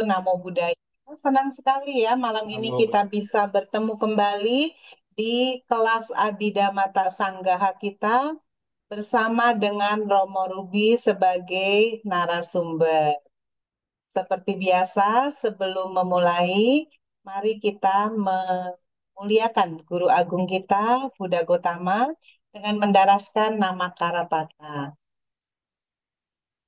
Namo Buddhaya. Senang sekali ya malam ini Namo kita bisa bertemu kembali di kelas Abhidhamma Sanggaha kita bersama dengan Romo Ruby sebagai narasumber. Seperti biasa, sebelum memulai, mari kita memuliakan Guru Agung kita, Buddha Gotama, dengan mendaraskan nama Karapata.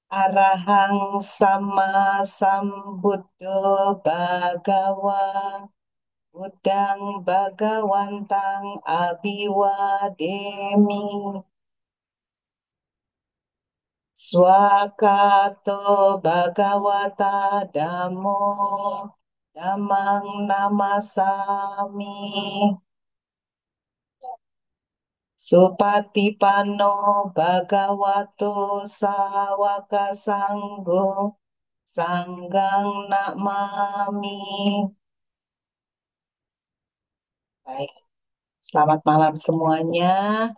Arahang sama sambuddho bhagawa Budang Bhagawantang Abiwademi Swakato Bhagawata Dhammo Dhammang Namasami Supatipanno Bhagavato Sawaka Sanggo Sanggang Namami. Baik, selamat malam semuanya.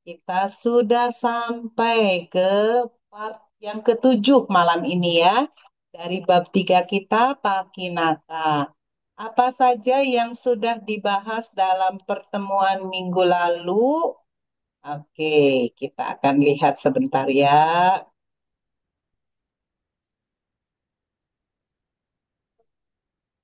Kita sudah sampai ke part yang ketujuh malam ini ya. Dari bab tiga kita, Pakinaka. Apa saja yang sudah dibahas dalam pertemuan minggu lalu? Oke, kita akan lihat sebentar ya.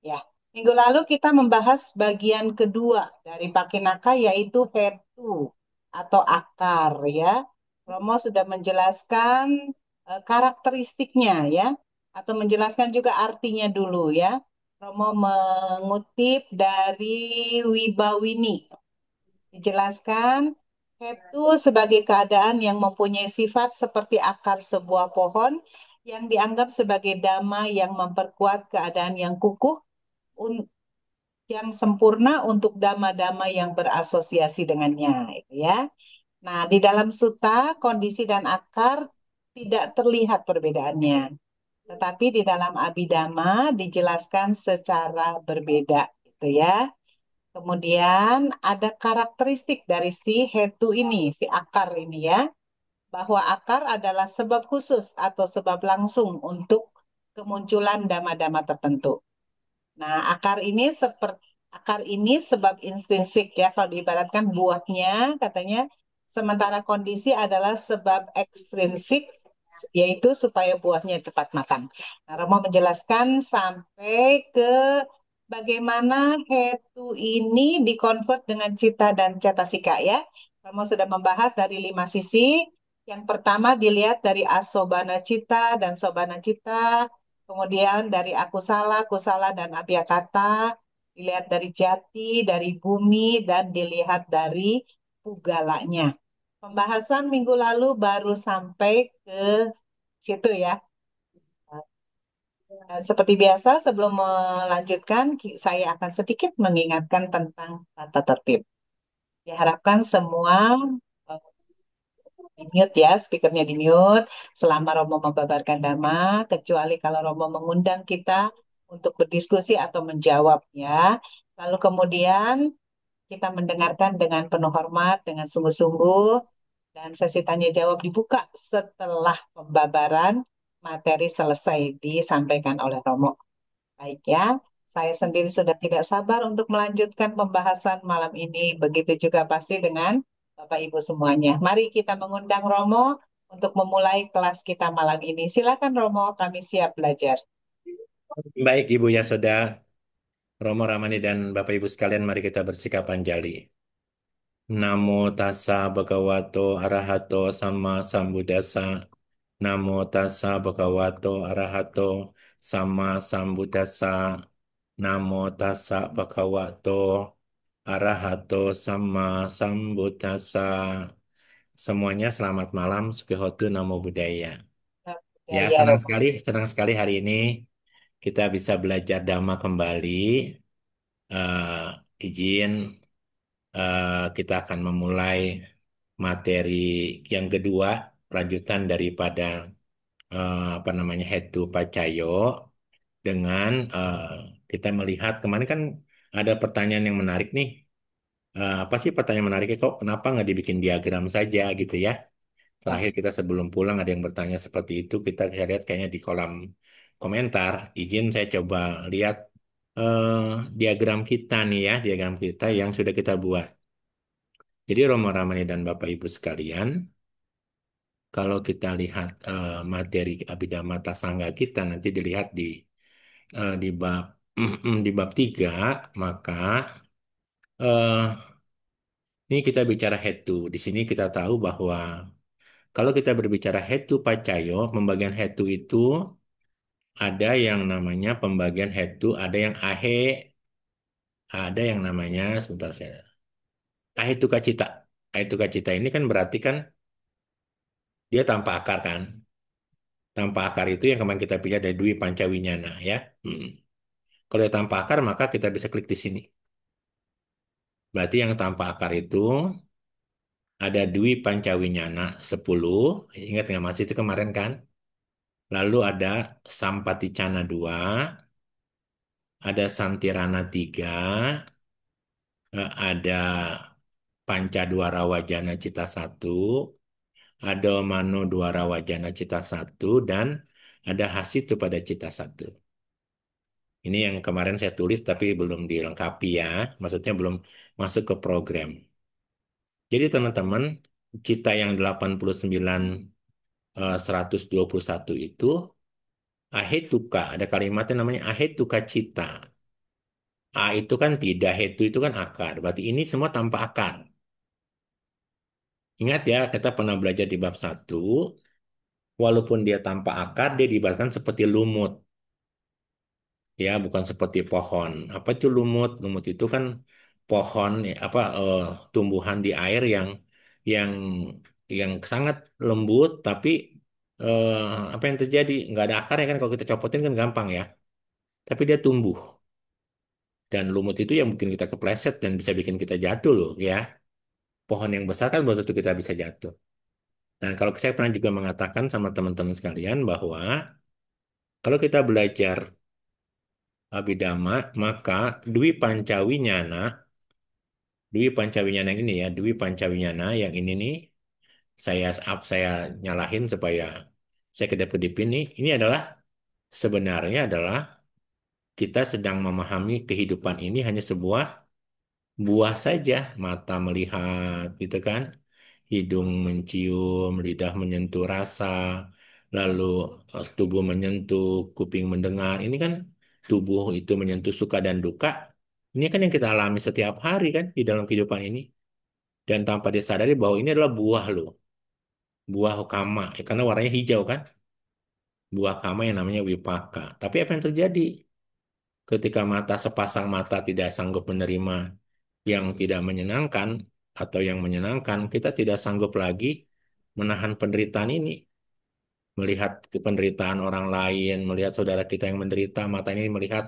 Ya, minggu lalu kita membahas bagian kedua dari Pakinaka yaitu hetu atau akar ya. Romo sudah menjelaskan karakteristiknya ya, atau menjelaskan juga artinya dulu ya. Romo mengutip dari Wibawini. Dijelaskan hetu sebagai keadaan yang mempunyai sifat seperti akar sebuah pohon yang dianggap sebagai dhamma yang memperkuat keadaan yang kukuh yang sempurna untuk dhamma-dhamma yang berasosiasi dengannya, itu ya. Nah, di dalam sutta, kondisi dan akar tidak terlihat perbedaannya, tetapi di dalam Abhidhamma dijelaskan secara berbeda, gitu ya. Kemudian ada karakteristik dari si hetu ini, si akar ini ya, bahwa akar adalah sebab khusus atau sebab langsung untuk kemunculan dhamma-dhamma tertentu. Nah, akar ini sebab intrinsik ya, kalau diibaratkan buahnya katanya, sementara kondisi adalah sebab ekstrinsik, yaitu supaya buahnya cepat matang. Nah, Romo menjelaskan sampai ke bagaimana hetu ini dikonvert dengan cita dan cetasika ya. Romo sudah membahas dari 5 sisi. Yang pertama dilihat dari asobana cita dan sobana cita, kemudian dari kusala dan abhyakata, dilihat dari jati, dari bumi, dan dilihat dari pugalanya. Pembahasan minggu lalu baru sampai ke situ ya. Dan seperti biasa, sebelum melanjutkan, saya akan sedikit mengingatkan tentang tata tertib. Diharapkan semua di mute ya, speakernya di mute selama Romo membabarkan dhamma, kecuali kalau Romo mengundang kita untuk berdiskusi atau menjawab ya. Lalu kemudian kita mendengarkan dengan penuh hormat, dengan sungguh-sungguh, dan sesi tanya jawab dibuka setelah pembabaran materi selesai disampaikan oleh Romo. Baik ya, saya sendiri sudah tidak sabar untuk melanjutkan pembahasan malam ini. Begitu juga pasti dengan Bapak Ibu semuanya. Mari kita mengundang Romo untuk memulai kelas kita malam ini. Silakan Romo, kami siap belajar. Baik Ibu Yasoda, Romo Ramani dan Bapak Ibu sekalian, mari kita bersikap anjali. Namo tassa bhagavato arahato sama sambuddhassa. Namo tassa bhagavato arahato sama sambuddhassa. Namo tassa bhagavato arahato sama sambuddhassa. Semuanya selamat malam, Sukihotu Namo Buddhaya. Ya, Ya, ya Romo. senang sekali hari ini kita bisa belajar Dhamma kembali. Izin kita akan memulai materi yang kedua, lanjutan daripada apa namanya Hetu Pacayo dengan kita melihat kemarin kan ada pertanyaan yang menarik nih. Apa sih pertanyaan menariknya kok kenapa nggak dibikin diagram saja gitu ya? Ya, Terakhir kita sebelum pulang ada yang bertanya seperti itu. Kita lihat kayaknya di kolam komentar, izin saya coba lihat eh, diagram kita nih ya, diagram kita yang sudah kita buat. Jadi Romo Ramani dan Bapak Ibu sekalian, kalau kita lihat materi Abhidhamma Tasangga kita nanti dilihat di bab di bab 3, maka eh, ini kita bicara head to. Di sini kita tahu bahwa kalau kita berbicara head to pacayo, pembagian head to itu ada yang namanya pembagian head to, ada yang ahe, ada yang namanya sebentar saya. Ahe tu kacita. Ahe tu kacita ini kan berarti kan dia tanpa akar kan. Tanpa akar itu yang kemarin kita pilih dari Dwi Pancawinyana ya. Hmm. Kalau dia tanpa akar maka kita bisa klik di sini. Berarti yang tanpa akar itu ada Dwi Pancawinyana 10. Ingat nggak masih itu kemarin kan? Lalu ada Sampaticana 2, ada Santirana 3, ada Pancadwara Wajana Cita 1, ada Mano Dwara Wajana Cita 1, dan ada Hasitu pada Cita 1. Ini yang kemarin saya tulis tapi belum dilengkapi ya. Maksudnya belum masuk ke program. Jadi teman-teman, cita yang 89 121 itu ahetuka. Ada kalimatnya namanya ahetuka cita. A itu kan tidak, hetu itu kan akar. Berarti ini semua tanpa akar. Ingat ya, kita pernah belajar di bab 1. Walaupun dia tanpa akar, dia diibaratkan seperti lumut. Ya, bukan seperti pohon. Apa itu lumut? Lumut itu kan pohon ya, apa tumbuhan di air yang yang sangat lembut, tapi eh, apa yang terjadi? Nggak ada akarnya kan, kalau kita copotin kan gampang ya. Tapi dia tumbuh, dan lumut itu yang mungkin kita kepleset dan bisa bikin kita jatuh loh ya. Pohon yang besar kan belum tentu kita bisa jatuh. Dan kalau saya pernah juga mengatakan sama teman-teman sekalian bahwa kalau kita belajar Abhidhamma, maka Dwi Pancawinyana, Dwi Pancawinyana yang ini ya, Dwi Pancawinyana yang ini nih, saya nyalahin supaya saya kedap-kedipin nih. Ini adalah sebenarnya adalah kita sedang memahami kehidupan ini hanya sebuah buah saja, mata melihat gitu kan, hidung mencium, lidah menyentuh rasa, lalu tubuh menyentuh, kuping mendengar. Ini kan tubuh itu menyentuh suka dan duka. Ini kan yang kita alami setiap hari kan di dalam kehidupan ini. Dan tanpa disadari bahwa ini adalah buah loh, buah kama. Ya, karena warnanya hijau kan, buah kama yang namanya wipaka. Tapi apa yang terjadi ketika mata sepasang mata tidak sanggup menerima yang tidak menyenangkan atau yang menyenangkan, kita tidak sanggup lagi menahan penderitaan ini. Melihat penderitaan orang lain, melihat saudara kita yang menderita, mata ini melihat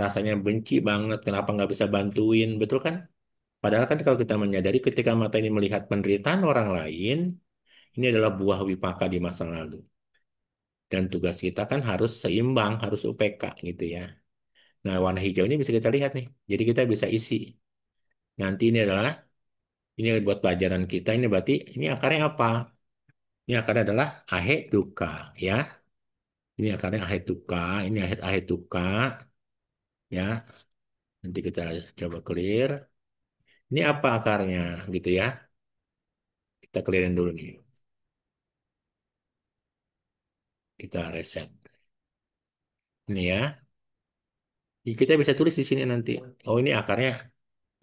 rasanya benci banget, kenapa nggak bisa bantuin, betul kan? Padahal kan kalau kita menyadari ketika mata ini melihat penderitaan orang lain, ini adalah buah wipaka di masa lalu. Dan tugas kita kan harus seimbang, harus UPK gitu ya. Nah, warna hijau ini bisa kita lihat nih. Jadi kita bisa isi. Nanti ini buat pelajaran kita, ini berarti ini akarnya apa? Ini akarnya adalah ahe duka ya. Ini akarnya ahe duka, ini ahe duka ya. Nanti kita coba clear. Ini apa akarnya gitu ya. Kita clearin dulu nih. Kita reset. Ini ya. Kita bisa tulis di sini nanti. Oh, ini akarnya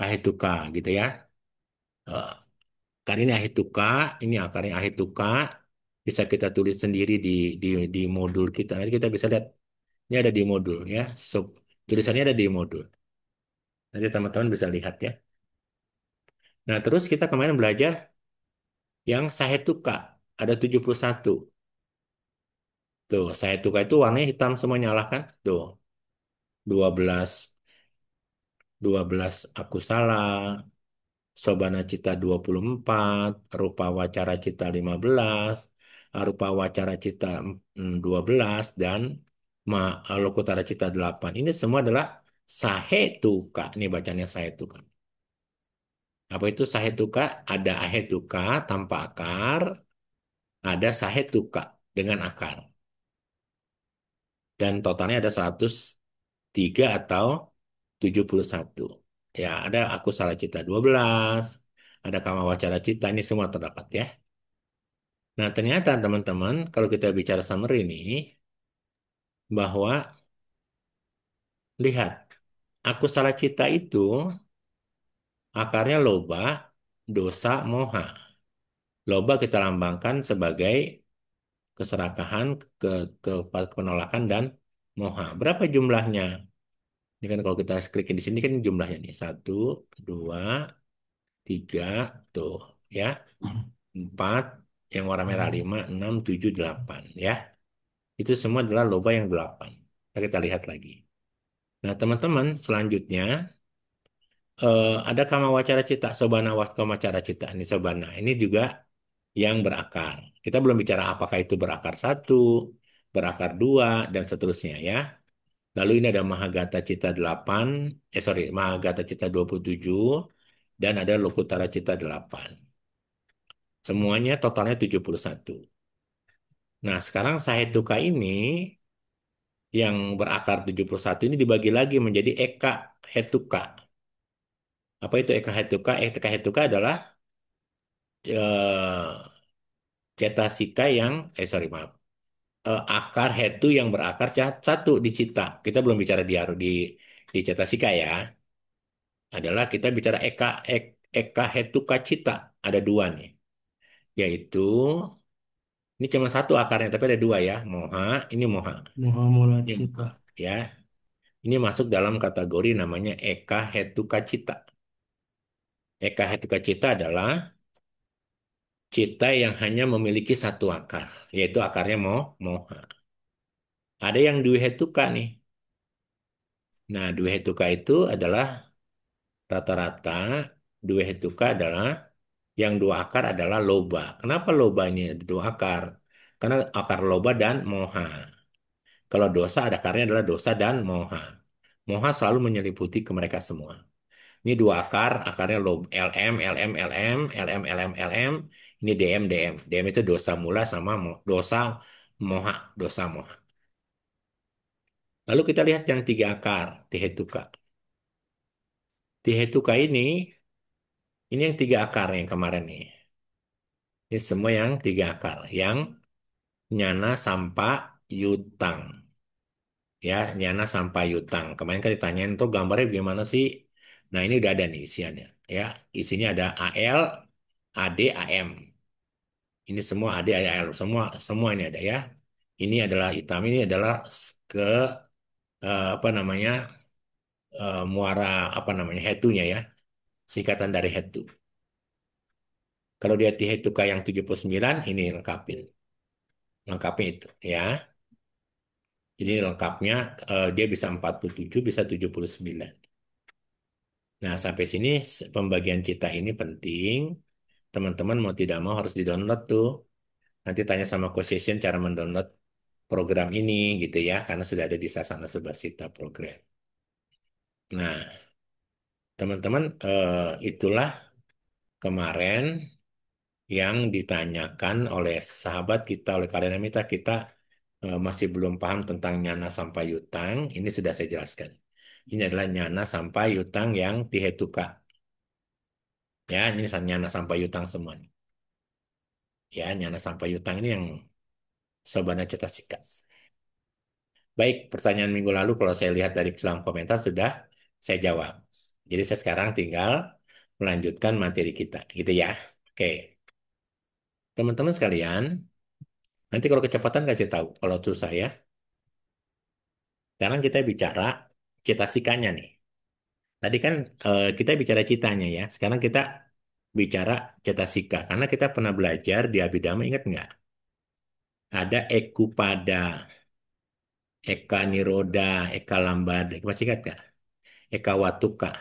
ahetuka gitu ya. Eh, Akar ini ahetuka, ini akarnya ahetuka. Bisa kita tulis sendiri di modul kita. Nanti kita bisa lihat. Ini ada di modul ya. Tulisannya ada di modul. Nanti teman-teman bisa lihat ya. Nah, terus kita kemarin belajar yang sahetuka. Ada 71. Tuh, sahetuka itu warnanya hitam semua nyala kan? Tuh, 12 12 aku salah. Sobana Cita 24, Rupa Wacara Cita 15, Rupa Wacara Cita 12, dan Lokutara Cita 8. Ini semua adalah Sahetuka. Ini bacanya Sahetuka. Apa itu Sahetuka? Ada Ahetuka tanpa akar, ada Sahetuka dengan akar. dan totalnya ada 103 atau 71. Ya, ada aku salah cita 12, ada kama wacara cita, ini semua terdapat ya. Nah, ternyata teman-teman, kalau kita bicara summary ini, bahwa lihat, aku salah cita itu akarnya loba, dosa, moha. Loba kita lambangkan sebagai keserakahan, ke, penolakan, dan moha. Berapa jumlahnya? Ini kan kalau kita klik di sini kan jumlahnya nih. Satu, dua, tiga, tuh ya. Empat, yang warna merah lima, enam, tujuh, delapan ya. Itu semua adalah loba yang delapan. Kita lihat lagi. Nah, teman-teman, selanjutnya ada kama wacara cita, sobana kama wacara cita. Ini sobana. Ini juga yang berakar. Kita belum bicara apakah itu berakar satu, berakar dua, dan seterusnya ya. Lalu ini ada Mahagata Cita 8, Mahagata Cita 27, dan ada Lokutara Cita 8. Semuanya totalnya 71. Nah, sekarang Sahetuka ini yang berakar 71 ini dibagi lagi menjadi Eka Hetuka. Apa itu Eka Hetuka? Eka Hetuka adalah eh, cetasika yang, maaf, akar hetu yang berakar satu di cita. Kita belum bicara di cetasika ya. Adalah kita bicara eka hetuka cita. Ada dua nih. Yaitu, ini cuma satu akarnya, tapi ada dua ya. Moha, ini moha. Muhammad Ini moha. Cita. Ya, ini masuk dalam kategori namanya eka hetuka cita. Eka hetuka cita adalah cita yang hanya memiliki satu akar, yaitu akarnya moha. Ada yang dwi hetuka nih. Nah, dwi hetuka itu adalah rata-rata dua hetuka adalah yang dua akar adalah loba. Kenapa loba ini ada dua akar? Karena akar loba dan moha. Kalau dosa ada akarnya adalah dosa dan moha. Moha selalu menyeliputi ke mereka semua. Ini dua akar, akarnya lob, LM, LM, LM, LM, LM, LM. Ini DM, DM. DM itu dosa mula sama dosa moha, dosa moha. Lalu kita lihat yang tiga akar, tihetuka. Tihetuka ini yang tiga akar yang kemarin nih. Ini semua yang tiga akar. Yang nyana sampa yutang. Ya, nyana sampa yutang. Kemarin kan ditanyain tuh gambarnya gimana sih? Nah, ini udah ada nih isiannya. Ya, isinya ada AL, AD, AM. Ini semua AD, AL. Semua ini ada ya. Ini adalah hitam. Ini adalah ke apa namanya muara apa namanya hetunya ya. Singkatan dari hetu. Kalau dia di hetu K yang 79, ini lengkapin. Lengkapnya itu ya. Jadi lengkapnya dia bisa 47, bisa 79. Nah, sampai sini pembagian cita ini penting. Teman-teman mau tidak mau harus di-download tuh. Nanti tanya sama Coach Session cara mendownload program ini gitu ya, karena sudah ada di Sasana Subasita program. Nah, teman-teman itulah kemarin yang ditanyakan oleh sahabat kita, oleh kalian yang minta kita masih belum paham tentang nyana sampai yutang. Ini sudah saya jelaskan. Ini adalah nyana sampai yutang yang tihetuka. Ya, ini nyana sampai yutang semua. Ya, nyana sampai yutang ini yang Sobana Cetasika. Baik, pertanyaan minggu lalu kalau saya lihat dari kolom komentar sudah saya jawab. Jadi saya sekarang tinggal melanjutkan materi kita, gitu ya. Oke, teman-teman sekalian, nanti kalau kecepatan kasih tahu. Kalau susah ya. Sekarang kita bicara cetasikanya nih. Tadi kan kita bicara citanya ya. Sekarang kita bicara cetasika. Karena kita pernah belajar di Abhidhamma, ingat nggak? Ada ekupada, eka niroda, eka lambada. Masih ingat nggak? Eka watuka.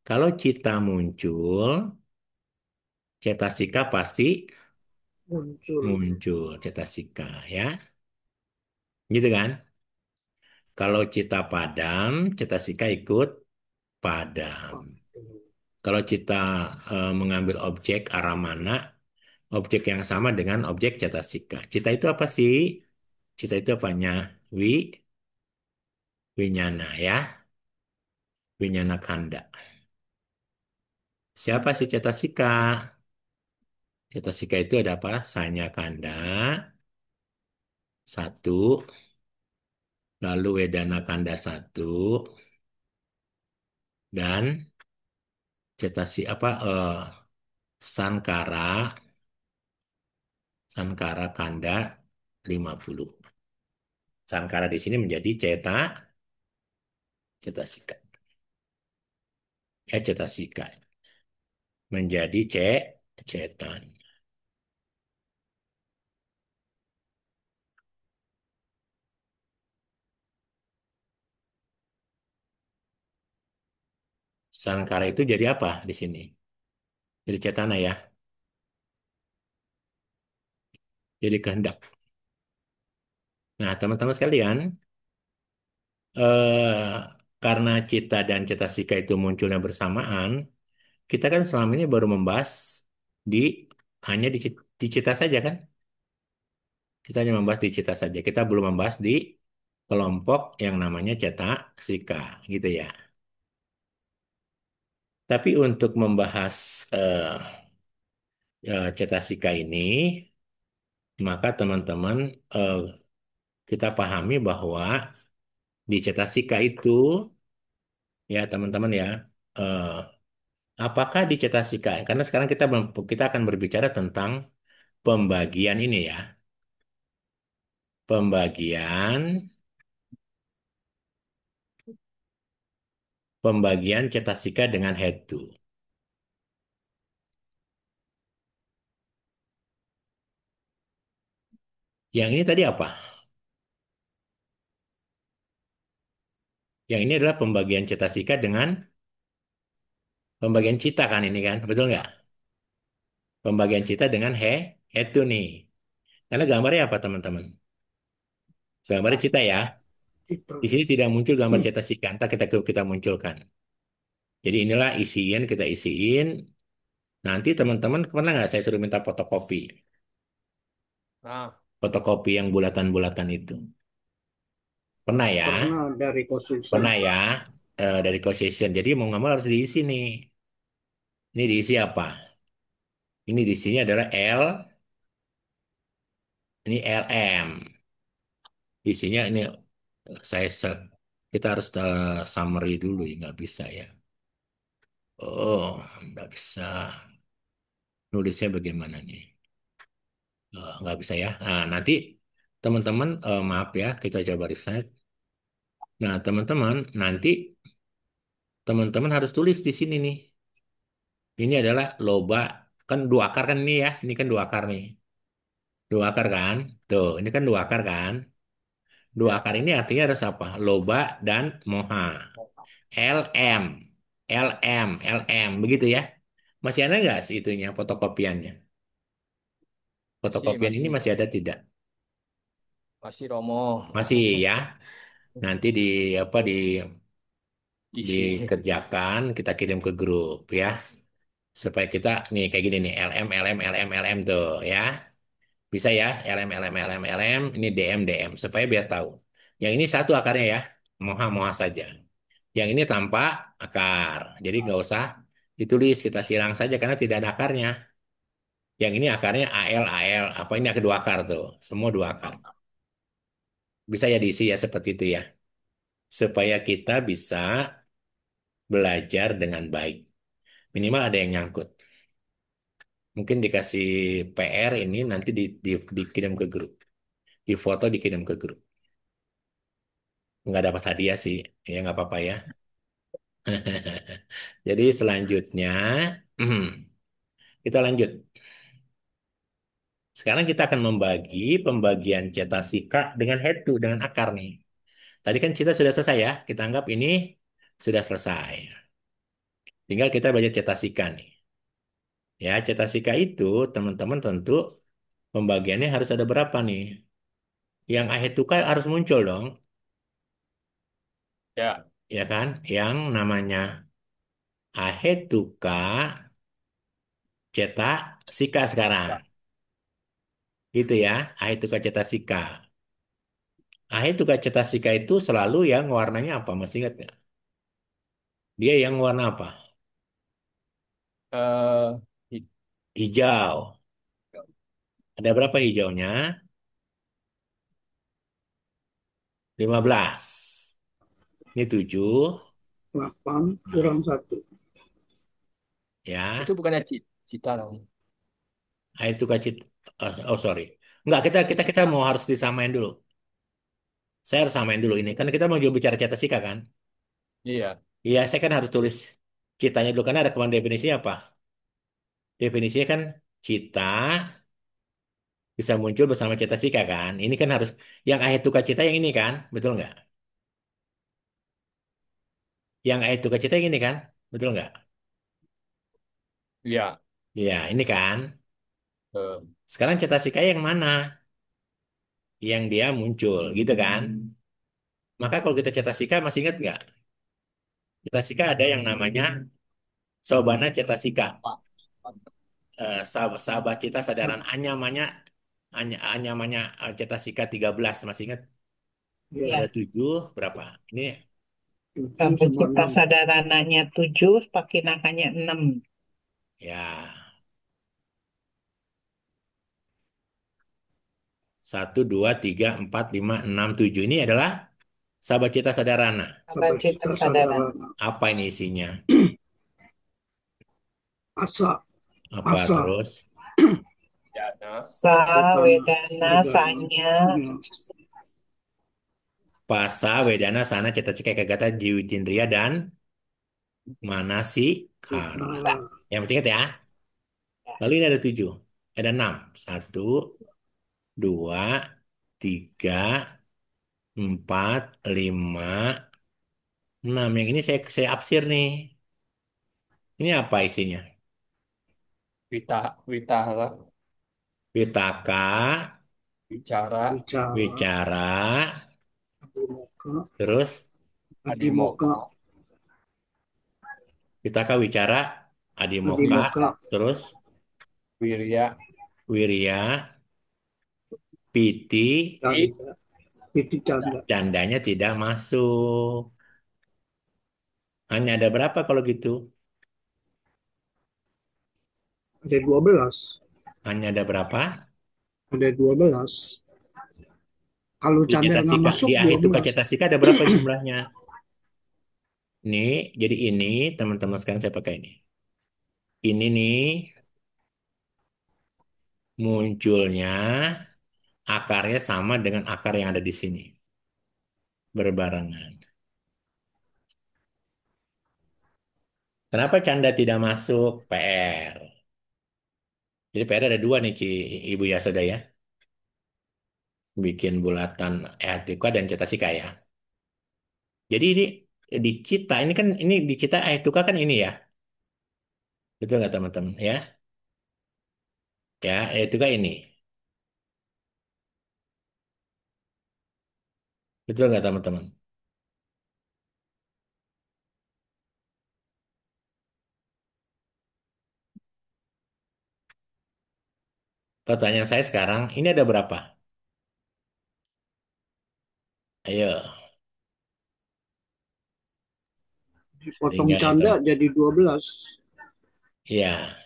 Kalau cita muncul, cetasika pasti Muncul. muncul. Cetasika ya. Gitu kan? Kalau cita padam, cetasika ikut padam. Kalau kita mengambil objek arah mana, objek yang sama dengan objek cetasika. Cita itu apa sih? Cita itu apanya? wi, winyana ya, winyana kanda. Siapa si cetasika? Cetasika itu ada apa? Sanya kanda, satu, lalu wedana kanda satu, dan cetasi apa? Sankara, Sankara kanda 50. Sankara di sini menjadi cetasika. Cetasika menjadi cetan. Sankara itu jadi apa di sini? Jadi cetana ya. Jadi kehendak. Nah, teman-teman sekalian, eh, karena cita dan cetasika itu munculnya bersamaan, kita kan selama ini baru membahas di hanya di cita saja kan? Kita hanya membahas di cita saja. Kita belum membahas di kelompok yang namanya cetasika, gitu ya. Tapi untuk membahas eh, cetasika ini, maka teman-teman eh, kita pahami bahwa di cetasika itu, ya teman-teman ya, eh, apakah di cetasika? Karena sekarang kita akan berbicara tentang pembagian ini ya, pembagian pembagian cetasika dengan head to. Yang ini tadi apa? Yang ini adalah pembagian cetasika dengan pembagian cita kan ini kan, betul nggak? Pembagian cita dengan head to nih. Karena gambarnya apa teman-teman? Gambarnya Cita. cita ya. Cita. Di sini tidak muncul gambar cetasika, entah kita munculkan. Jadi inilah isiin, kita isiin. Nanti teman-teman pernah nggak saya suruh minta fotokopi? Nah, Fotokopi yang bulatan-bulatan itu. Pernah ya? pernah dari konsultan. Pernah ya? Dari Concision. Jadi mau nggak mau harus diisi nih. Ini diisi apa? Ini di sini adalah ini LM. Isinya ini saya kita harus summary dulu ya, nggak bisa ya. Oh, nggak bisa. Nulisnya bagaimana nih? Nggak bisa ya. Nah, nanti teman-teman, maaf ya, kita coba riset. Nah, teman-teman, nanti teman-teman harus tulis di sini nih. Ini adalah loba, kan dua akar kan ini ya. Ini kan dua akar nih. Dua akar kan? Tuh, ini kan dua akar kan? Dua Ya. akar ini artinya harus apa? Loba dan moha. LM, LM, begitu ya. Masih ada nggak sih itunya fotokopiannya? Masih, Fotokopian ini masih, masih ada tidak? masih Romo. Masih ya. Nanti di apa Isi. dikerjakan, kita kirim ke grup ya. Supaya kita nih kayak gini nih, LM tuh ya. Bisa ya, LM, ini DM, supaya biar tahu. Yang ini satu akarnya ya, moha-moha saja. Yang ini tanpa akar. Jadi nggak usah ditulis, kita silang saja karena tidak ada akarnya. Yang ini akarnya AL, apa ini kedua akar tuh, semua dua akar. Bisa ya diisi ya seperti itu ya. Supaya kita bisa belajar dengan baik. Minimal ada yang nyangkut. Mungkin dikasih PR ini nanti dikirim ke grup. Di foto dikirim ke grup. Nggak dapat hadiah sih. Ya nggak apa-apa ya. Jadi selanjutnya, kita lanjut. Sekarang kita akan membagi pembagian cetasika dengan head to, dengan akar nih. Tadi kan kita sudah selesai ya. Kita anggap ini sudah selesai. Tinggal kita belajar cetasika nih. Ya, cetasika itu teman-teman tentu pembagiannya harus ada berapa nih? Yang ahetuka harus muncul dong, Ya. ya kan? Yang namanya ahetuka cetasika sekarang. Gitu ya, ahetuka cetasika. Ahetuka Cetasika itu selalu yang warnanya apa? Masih ingat nggak? Dia yang warna apa? eh hi- Hijau. Ada berapa hijaunya? 15. Ini 7. 8 Nah, kurang 1. itu ya. bukannya cita dong. Ahetuka Cit oh, sorry. Enggak, kita mau harus disamain dulu. Saya harus samain dulu ini. Kan kita mau juga bicara Cetasika kan? Iya. Iya, saya kan harus tulis citanya dulu karena ada kemarin definisinya apa? Definisinya kan cita bisa muncul bersama cetasika kan. Ini kan harus yang ahetuka cita yang ini kan, betul nggak? Yang ahetuka cita yang ini kan, betul nggak? Iya. Iya, ini kan. Eh, Sekarang cetasika yang mana? Yang dia muncul, gitu kan? Maka kalau kita cetasika masih ingat nggak? Cetasika ada yang namanya sobana cetasika. Pak. Sabah cita sadaran anyamanya anyamanya cetasika 13 masih ingat? Ya, Ada Ya, 7 berapa? Ini 7 sama Sabecita 6. sadarananya 7, pakinakanya 6. ya 1, 2, 3, 4, 5, 6, 7. Ini adalah Sabacita Sadarana. Sabacita Sabacita sadharana. sadarana. Apa ini isinya? Asa, Apa asa, terus? Dana. Sa, vedana, Wedana, vedana, Sanya, nya, Pasa, Wedana, Sana, Cita, Cika, Kagata, Jiwitindriya, dan Manasikara. vikara. Yang penting ingat ya. Lalu ini ada 7. Ada 6. 1, 2, 3, 4, 5, 6. Yang ini saya absir nih. Ini apa isinya? Witara. Pitaka, Bicara. Bicara, Wicara, adimoka, terus adimoka, Adimoka. Pitaka, Wicara, Adimoka, adimoka, terus Wirya. Wirya, Piti, It. canda, piti canda. candanya tidak masuk. Hanya ada berapa kalau gitu? Ada 12. Hanya ada berapa? Ada 12. Kalau Di canda nggak cetasika, masuk di Ahituka 12. cetasika ada berapa jumlahnya? Ini, jadi ini teman-teman sekarang saya pakai ini. Ini nih munculnya akarnya sama dengan akar yang ada di sini. Berbarengan. Kenapa canda tidak masuk? PR. Jadi PR ada dua nih, Ibu Yasoda ya. Bikin bulatan Ahituka dan cetasika ya. Jadi ini di Cita ini kan ini di Cita Ahituka kan ini ya. Betul nggak teman-teman ya? Ya, Ahituka ini. Betul nggak teman-teman? Pertanyaan saya sekarang, ini ada berapa? Ayo, Dipotong sehingga ya canda jadi 12. ya,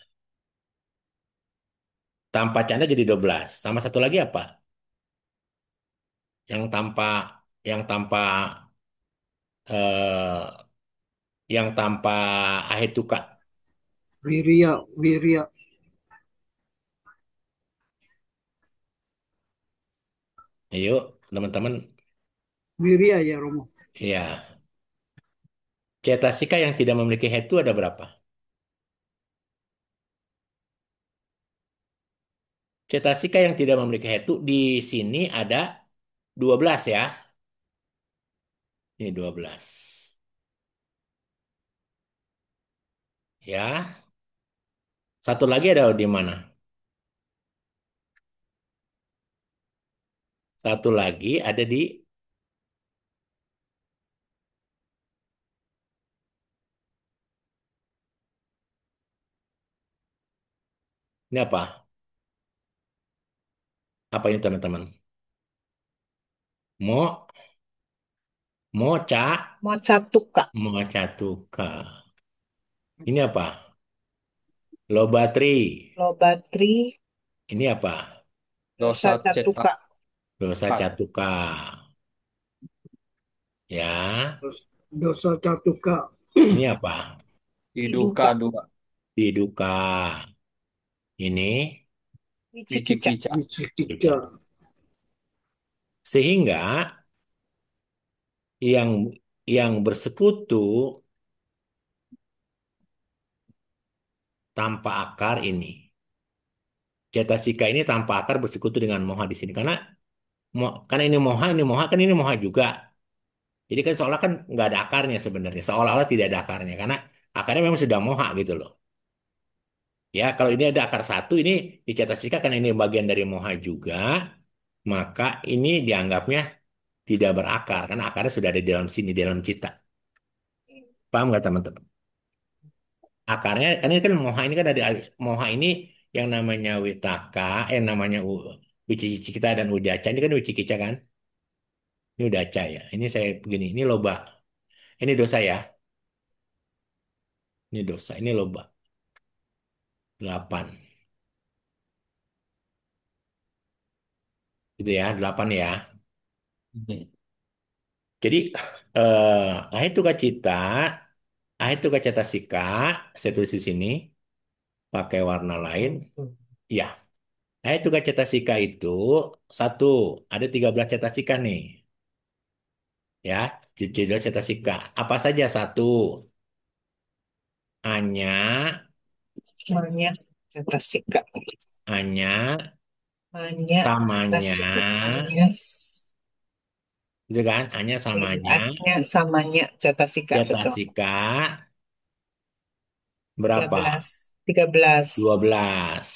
tanpa canda jadi 12. Sama satu lagi apa? Yang tanpa yang tanpa eh yang tanpa Ahituka. Wirya, wirya, Ayo, teman-teman, wirya ya Romo. ya. Cetasika yang tidak memiliki hetu ada berapa? Cetasika yang tidak memiliki hetu di sini ada 12 ya. Ini 12. Ya. Satu lagi ada di mana? Satu lagi ada di ini apa? Apa ini teman-teman? Mo, moca, Mocatuka. mocatuka. Ini apa? Lobatri. Lobatri. Ini apa? Dosa Dosa cetak. Catuka. Dosa catuka. Ya, Dosa Catuka. ini apa? Iduka Iduka. dua. Diduka. Ini Wicikica. Wicikica. Wicikita. sehingga yang bersekutu tanpa akar ini. Cetasika ini tanpa akar bersekutu dengan moha di sini karena karena ini moha kan ini moha juga. Jadi kan seolah kan nggak ada akarnya sebenarnya, seolah-olah tidak ada akarnya karena akarnya memang sudah moha gitu loh. Ya kalau ini ada akar satu ini di cetasika karena ini bagian dari moha juga, maka ini dianggapnya tidak berakar karena akarnya sudah ada di dalam sini di dalam cita. Paham nggak teman-teman? Akarnya kan ini kan moha ini kan ada moha ini yang namanya witaka, namanya wicikita dan udaca ini kan wicikica kan? Ini udaca ya. Ini saya begini, ini loba. Ini dosa ya. Ini dosa, ini loba. 8. Gitu ya, 8 ya. Mhm. Jadi itu kacita, itu kacita sika, saya tulis di sini pakai warna lain. Ya, itu kacita sika itu satu, ada 13 cetasika nih. Ya, judul cetasika. Apa saja satu? Anya, Manya. Cetasika. Anya, Manya. samanya, Cetasika. Manya. gitu kan? Anya samanya, Anya samanya. Cetasika. Betul. cetasika, Tiga berapa? belas. 13. 12.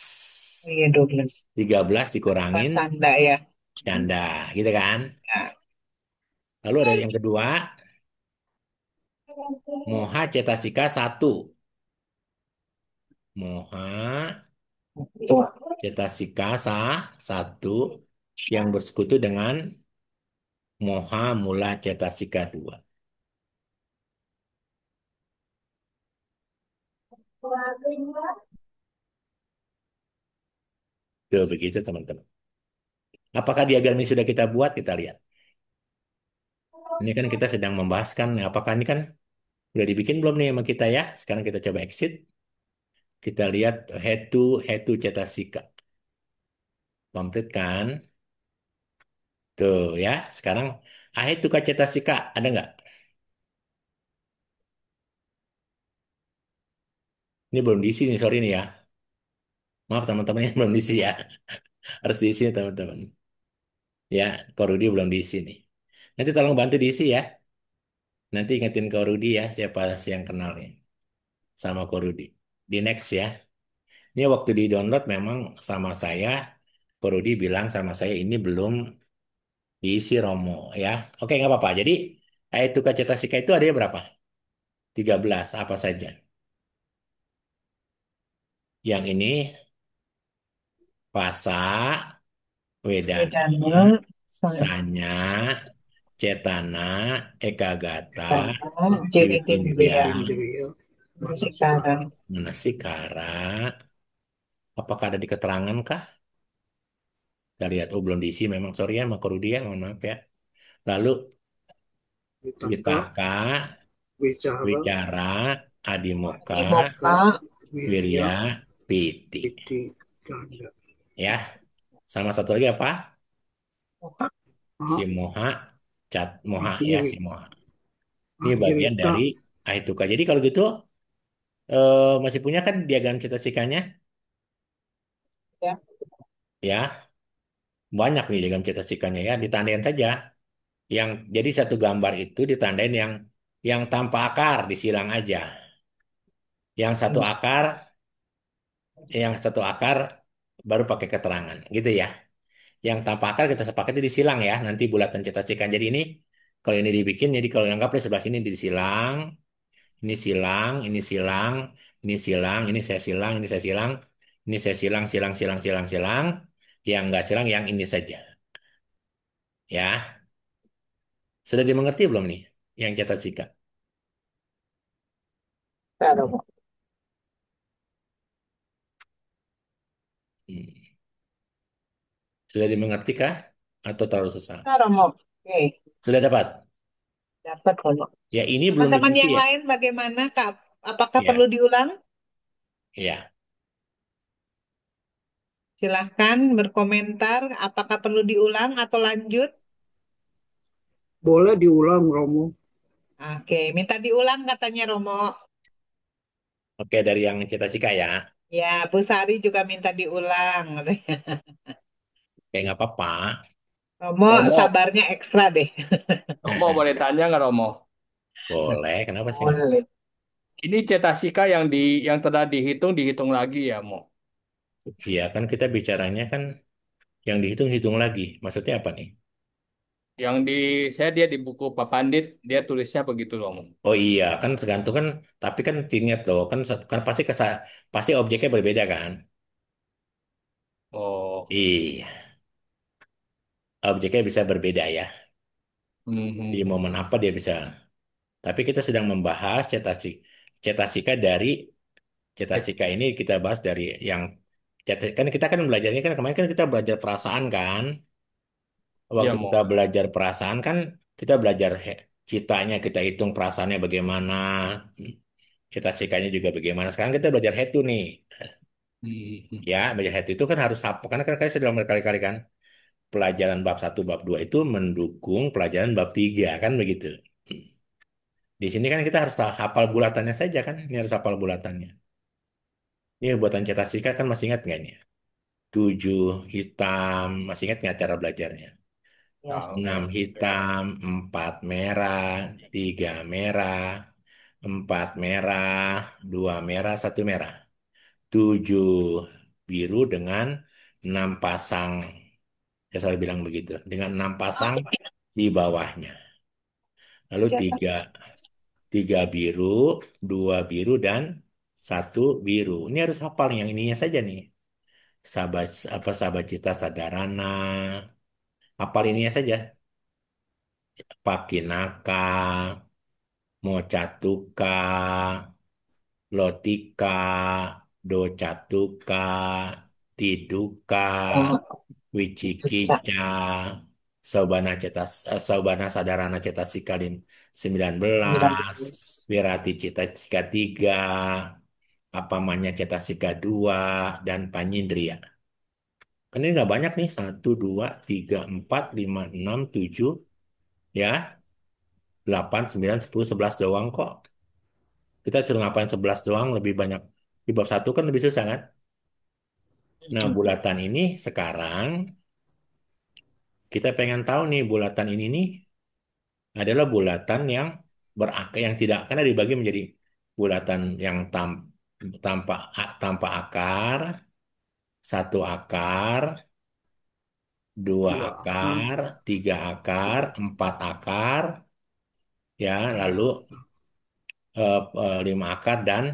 Oh iya 12. 13 Tanpa dikurangin canda ya. canda, gitu kan? Ya. Lalu ada yang kedua, moha cetasika satu. Moha Tuh. cetasika satu yang bersekutu dengan moha mula cetasika dua. Tuh, begitu teman-teman. Apakah diagram ini sudah kita buat? Kita lihat. Ini kan kita sedang membahaskan, apakah ini kan udah dibikin belum nih sama kita ya? Sekarang kita coba exit. Kita lihat head to cetasika. Komplit kan? Tuh ya. Sekarang head to cetasika ada nggak? Ini belum diisi nih, sorry nih ya. Maaf teman-teman yang belum diisi ya. Harus diisi nih, teman-teman. Ya, Korudi belum diisi nih. Nanti tolong bantu diisi ya. Nanti ingetin Korudi ya, siapa sih yang kenal nih sama Korudi. Di next ya. Ini waktu di download memang sama saya, Korudi bilang sama saya ini belum diisi Romo ya. Oke, nggak apa-apa. Jadi, itu Cetasika itu ada berapa? 13 apa saja? Yang ini Pasa, Wedana, Bedana. Sanya, Cetana, Ekagata, Bedana. Jadi Yudindria, Indriya. sekarang. Manasikara. Manasikara. Apakah ada di keterangan kah? Kita lihat, oh belum diisi memang, sorry ya, Mak Rudi ya, mohon maaf ya. Lalu, Vitaka. Witaka, Wicara. Wicara, Adimoka, Adimoka. Moka. Wirya. Wirya, Piti. Piti. Canda. Ya, sama satu lagi apa? Moka. Si Ah, Moha, Cat Moha ya, si Akhiri. Moha. Ini bagian Akhirita. dari Aituka. Jadi kalau gitu, masih punya kan diagram cita-cikanya? Ya. Ya, banyak nih diagram cita-cikanya ya, ditandain saja. Yang jadi satu gambar itu ditandain yang tanpa akar disilang aja. Yang satu akar, yang satu akar baru pakai keterangan, gitu ya. Yang tanpa akar kita sepakati disilang ya. Nanti bulatan cita-cikan. Jadi ini kalau ini dibikin, jadi kalau anggapnya sebelah sini disilang, ini silang, ini silang, ini silang, ini saya silang, ini saya silang, ini saya silang, silang, silang, silang, silang. Yang enggak silang yang ini saja. Ya. Sudah dimengerti belum nih yang cetasika? Nah, Romo. Hmm. Sudah dimengerti kah? Atau terlalu susah? Nah, Romo. Oke, Sudah dapat? dapat Romo. Ya ini belum Teman-teman dikunci yang ya? lain bagaimana, Kak? Apakah perlu Ya, diulang? ya. Silahkan berkomentar. Apakah perlu diulang atau lanjut? Boleh diulang, Romo. Oke, minta diulang katanya Romo. Oke, dari yang cetasika ya. Ya, Bu Sari juga minta diulang. Kayak nggak apa-apa. Romo Romo, sabarnya ekstra deh. Romo boleh tanya nggak Romo? Boleh, kenapa sih nggak? Boleh. Ini cetasika yang telah dihitung lagi ya, Mo. Iya kan kita bicaranya kan yang dihitung-hitung lagi. Maksudnya apa nih? Yang di saya dia di buku Pak Pandit dia tulisnya begitu Romo. Oh iya, kan tergantung kan. Tapi kan ingat loh, kan pasti pasti objeknya berbeda kan? Oh, Iya, objeknya bisa berbeda ya. hmm, Di hmm, hmm. momen apa dia bisa. Tapi kita sedang membahas cetasika dari Eh, cetasika ini kita bahas dari yang kan kita kan belajarnya kan kemarin kan kita belajar perasaan kan. Iya, Waktu kita Mo. belajar perasaan kan kita belajar citanya kita hitung perasaannya bagaimana, cita-citanya juga bagaimana. Sekarang kita belajar head to nih. Hmm, hmm. Ya, belajar head to itu kan harus apa? Karena kan saya sudah berkali-kali kan pelajaran bab satu bab 2 itu mendukung pelajaran bab 3 kan begitu. Di sini kan kita harus hafal bulatannya saja kan. Ini harus hafal bulatannya. Ini buatan cetasika kan masih ingat nggak nih? 7 hitam, masih ingat nggak cara belajarnya? Ya, Tahu, 6 ya. hitam, 4 merah, 3 merah, 4 merah, 2 merah, 1 merah. 7 biru dengan 6 pasang. Saya selalu bilang begitu. Dengan 6 pasang di bawahnya. Lalu cetak. tiga biru, 2 biru, dan 1 biru. Ini harus hafal yang ininya saja nih. Sahabat apa sahabat cita sadarana. Hafal ininya saja. Pakinaka, Mocatuka, Lotika, Docatuka, Tiduka, Wicikica, Saubana Sadarana Cetasika 19, 19. Wirati Cetasika 3, Apamanya Cetasika 2, dan Panyindria. Kan ini nggak banyak nih, 1, 2, 3, 4, 5, 6, 7, ya, 8, 9, 10, 11 doang kok. Kita cuma ngapain 11 doang, lebih banyak. Di bab satu kan lebih susah kan? Nah, bulatan ini sekarang kita pengen tahu nih bulatan ini nih adalah bulatan yang berakar yang tidak karena dibagi menjadi bulatan yang tanpa akar, 1 akar, 2 Dua. akar, 3 akar, 4 akar, ya, lalu 5 akar dan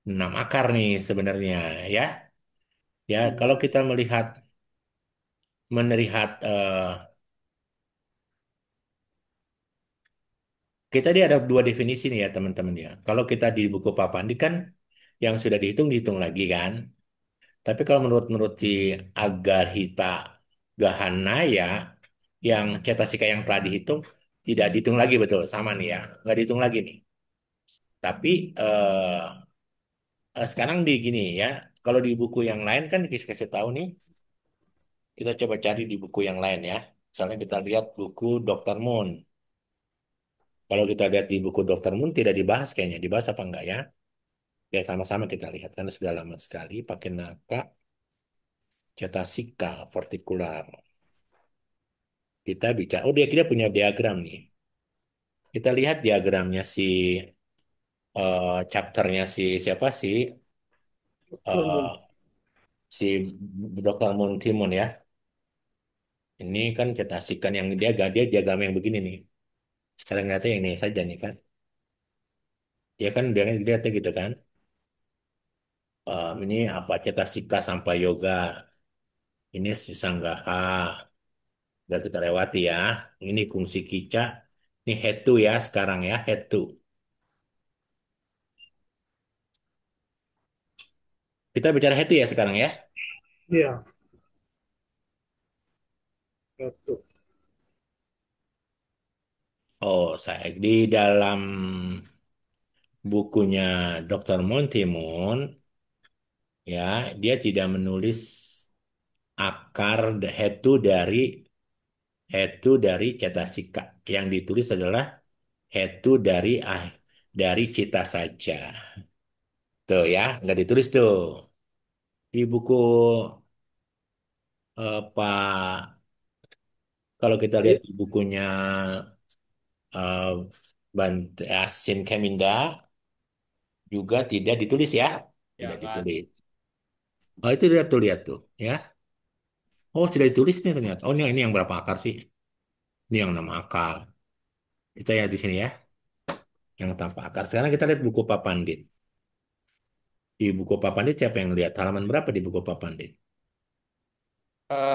6 akar nih sebenarnya ya. Ya, kalau kita melihat kita dia ada 2 definisi nih ya teman-teman ya. Kalau kita di buku Papandi kan yang sudah dihitung lagi kan. Tapi kalau menurut si Agarhita Gahanaya yang cetasika yang telah dihitung tidak dihitung lagi betul sama nih ya, nggak dihitung lagi nih. Tapi sekarang di gini ya, kalau di buku yang lain kan kita kasih tahu nih, kita coba cari di buku yang lain ya. Misalnya kita lihat buku Dr. Moon. Kalau kita lihat di buku Dr. Moon tidak dibahas kayaknya, dibahas apa enggak ya? Ya sama-sama kita lihat karena sudah lama sekali pakai naka cetasika partikular. Kita bicara, oh dia punya diagram nih. Kita lihat diagramnya chapternya siapa sih eh, si Dr. Moon Timon ya. Ini kan cetasikan yang dia diagram yang begini nih. Sekarang lihatnya yang ini saja nih kan. Dia kan dia lihatnya gitu kan. Ini apa cetasika sampai yoga. Ini si Sanggaha. Udah kita lewati ya. Ini fungsi kicak. Ini head to ya sekarang ya, head to. Kita bicara head to ya sekarang ya. Iya, itu. Oh, saya di dalam bukunya Dr. Montimon ya, dia tidak menulis akar head to dari cetasika. Yang ditulis adalah head to dari cita saja. Tuh ya, nggak ditulis tuh. Di buku Pak, kalau kita lihat Jadi, di bukunya Asin Keminda juga tidak ditulis ya, Ya, tidak nggak ada. ditulis. Oh itu lihat tuh, ya. Oh tidak ditulis nih ternyata. Oh ini yang berapa akar sih? Ini yang 6 akar. Kita lihat di sini ya, yang tanpa akar. Sekarang kita lihat buku Pak Pandit. Di buku Pak Pandit siapa yang lihat? Halaman berapa di buku Pak Pandit?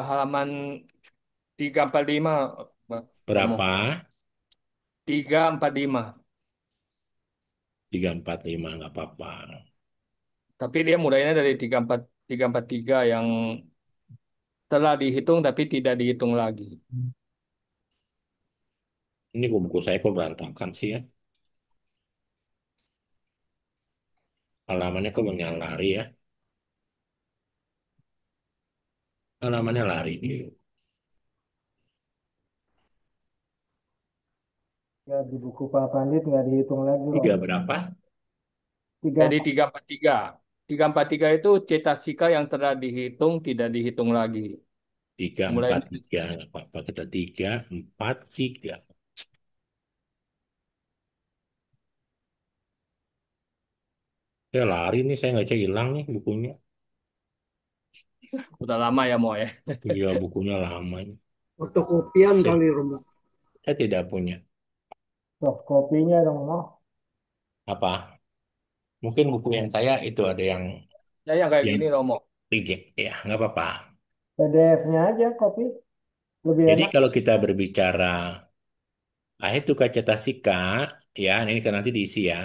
Halaman 345, Bang Romo. Berapa? 345. 345 nggak apa-apa. Tapi dia mulainya dari 343 yang telah dihitung tapi tidak dihitung lagi. Ini kok buku saya kok berantakan sih ya. Halamannya kok banyak lari ya. Halamannya lari. Ya, di buku Pak Pandit nggak dihitung lagi, Tiga Romo. berapa? Tiga Jadi empat 343. 343 itu cetasika yang telah dihitung tidak dihitung lagi. Tiga, Mulai empat, dari tiga. Nggak apa-apa. Kita 3, 4, 3. Ya lari nih, saya nggak hilang nih bukunya. udah lama ya Mo ya. Iya, bukunya lama ini. fotokopian Saya, kali Romo. saya tidak punya. soft copy-nya dong, Mo. Apa? Mungkin buku yang saya itu ada Saya yang kayak yang gini Romo. reject. Ya, nggak apa-apa. PDF-nya aja copy, lebih Jadi enak. kalau kita berbicara Ahetuka Cetasika, ya ini kan nanti diisi ya.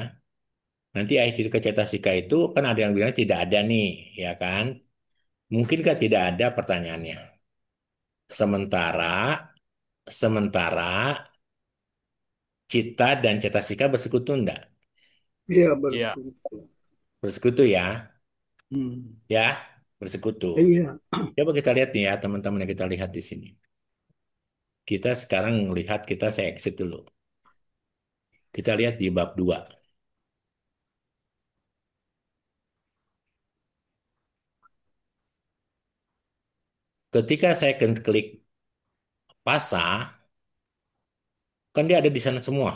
Nanti Ahetuka Cetasika itu kan ada yang bilang tidak ada nih, ya kan? Mungkinkah tidak ada pertanyaannya? Sementara, sementara cita dan cetasika bersekutu enggak? Iya, Iya. bersekutu. Bersekutu ya, Hmm. ya, bersekutu. Iya, Coba kita lihat nih ya, teman-teman yang kita lihat di sini. Kita sekarang melihat, saya exit dulu. Kita lihat di bab 2. Ketika saya klik pasa, kan dia ada di sana semua.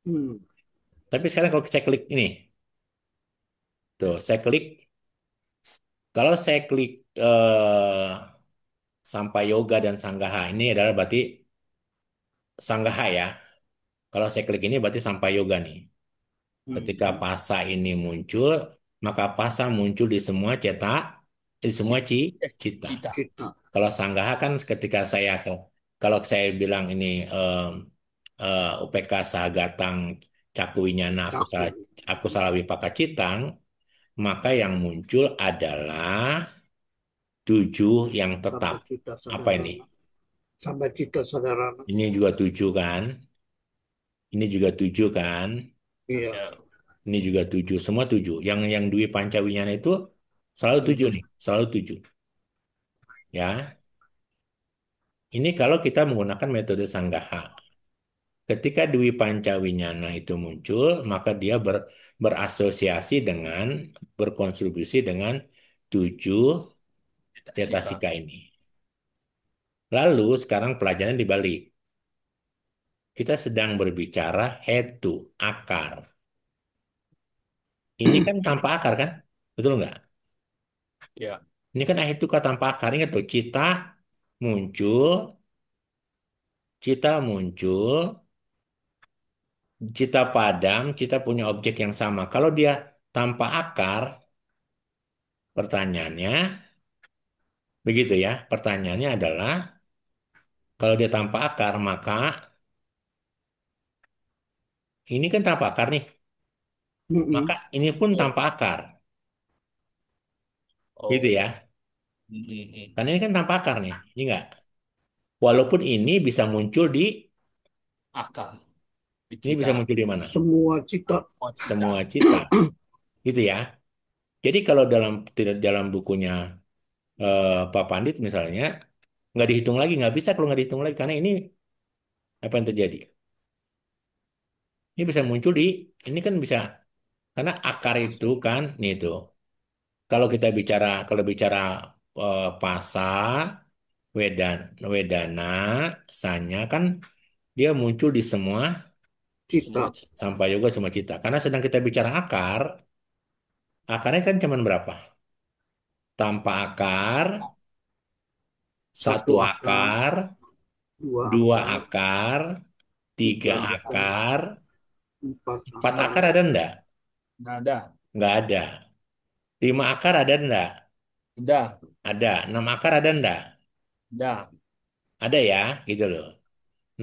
hmm. Tapi sekarang kalau saya klik ini, tuh, saya klik, kalau saya klik sampai yoga dan sanggaha, ini adalah berarti sanggaha ya. Kalau saya klik ini berarti sampai yoga nih. Ketika Hmm. pasa ini muncul, maka pasa muncul di semua cetak, di semua Ci- cita. Cita. Cita. Kalau sanggaha kan ketika kalau saya bilang ini UPK Sahagatang Cakuwinyana Cakup. aku salah Wipaka Citang, maka yang muncul adalah 7 yang tetap. Sampai cita Apa ini? sadarana. Sampai cita sadarana. Ini juga 7 kan? Ini juga 7 kan? Iya, Ya, Ini juga 7, semua 7. Yang Dwi Pancawinyana itu selalu 7 tujuh. nih, selalu 7. Ya, ini kalau kita menggunakan metode Sanggaha. Ketika Dwi Pancawinyana itu muncul, maka dia berasosiasi dengan, berkontribusi dengan 7 Cita sika. cetasika ini. Lalu sekarang pelajaran dibalik. Kita sedang berbicara head to, akar. Ini kan tanpa akar kan? Betul nggak? Ya. Ini kan head to tanpa akar. Ingat tuh, muncul, cita muncul, cita padam, cita punya objek yang sama. Kalau dia tanpa akar, pertanyaannya, begitu ya, pertanyaannya adalah Kalau dia tanpa akar, maka ini kan tanpa akar nih. Maka Mm-mm. ini pun Oh, tanpa akar. Gitu oh. ya. Mm-mm. Karena ini kan tanpa akar nih. Ini enggak. Walaupun ini bisa muncul di, Akal ini bisa dicita. muncul di mana? Semua cita. Oh, cita. Semua cita. Gitu ya. Jadi kalau dalam tidak dalam bukunya Pak Pandit misalnya, nggak dihitung lagi, nggak bisa kalau nggak dihitung lagi. Karena ini apa yang terjadi? Ini bisa muncul di, ini kan bisa, karena akar itu kan, nih tuh. Kalau bicara pasa, wedana, sanya kan dia muncul di semua Semua Cita. cita. sampai juga semua cita. Karena sedang kita bicara akar, akarnya kan cuma berapa? Tanpa akar, satu Satu akar, akar, dua dua akar, akar, tiga tiga akar, akar, empat empat akar, akar ada enggak? Nggak ada. Nggak ada. Lima akar ada enggak? Udah. Ada. Enam akar ada enggak? Udah. Ada ya, gitu loh.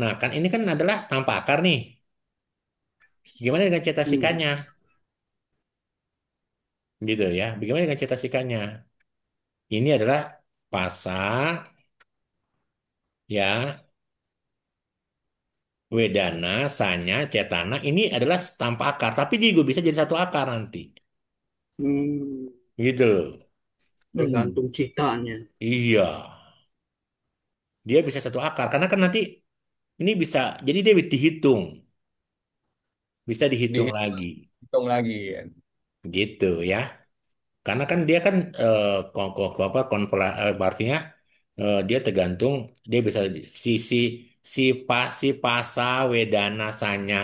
Nah, kan ini kan adalah tanpa akar nih. Gimana dengan hmm, cetasikannya? Gitu ya. Bagaimana dengan cetasikannya? Ini adalah pasa, ya, wedana, sanya, cetana. Ini adalah tanpa akar. Tapi dia juga bisa jadi satu akar nanti. hmm, Gitu loh. Hmm. tergantung citanya. Iya. Dia bisa satu akar. Karena kan nanti ini bisa, jadi dia dihitung. Bisa dihitung lagi. Dihitung lagi ya. Gitu ya. Karena kan dia kan apa artinya dia tergantung dia bisa sisi si pasa wedana sanya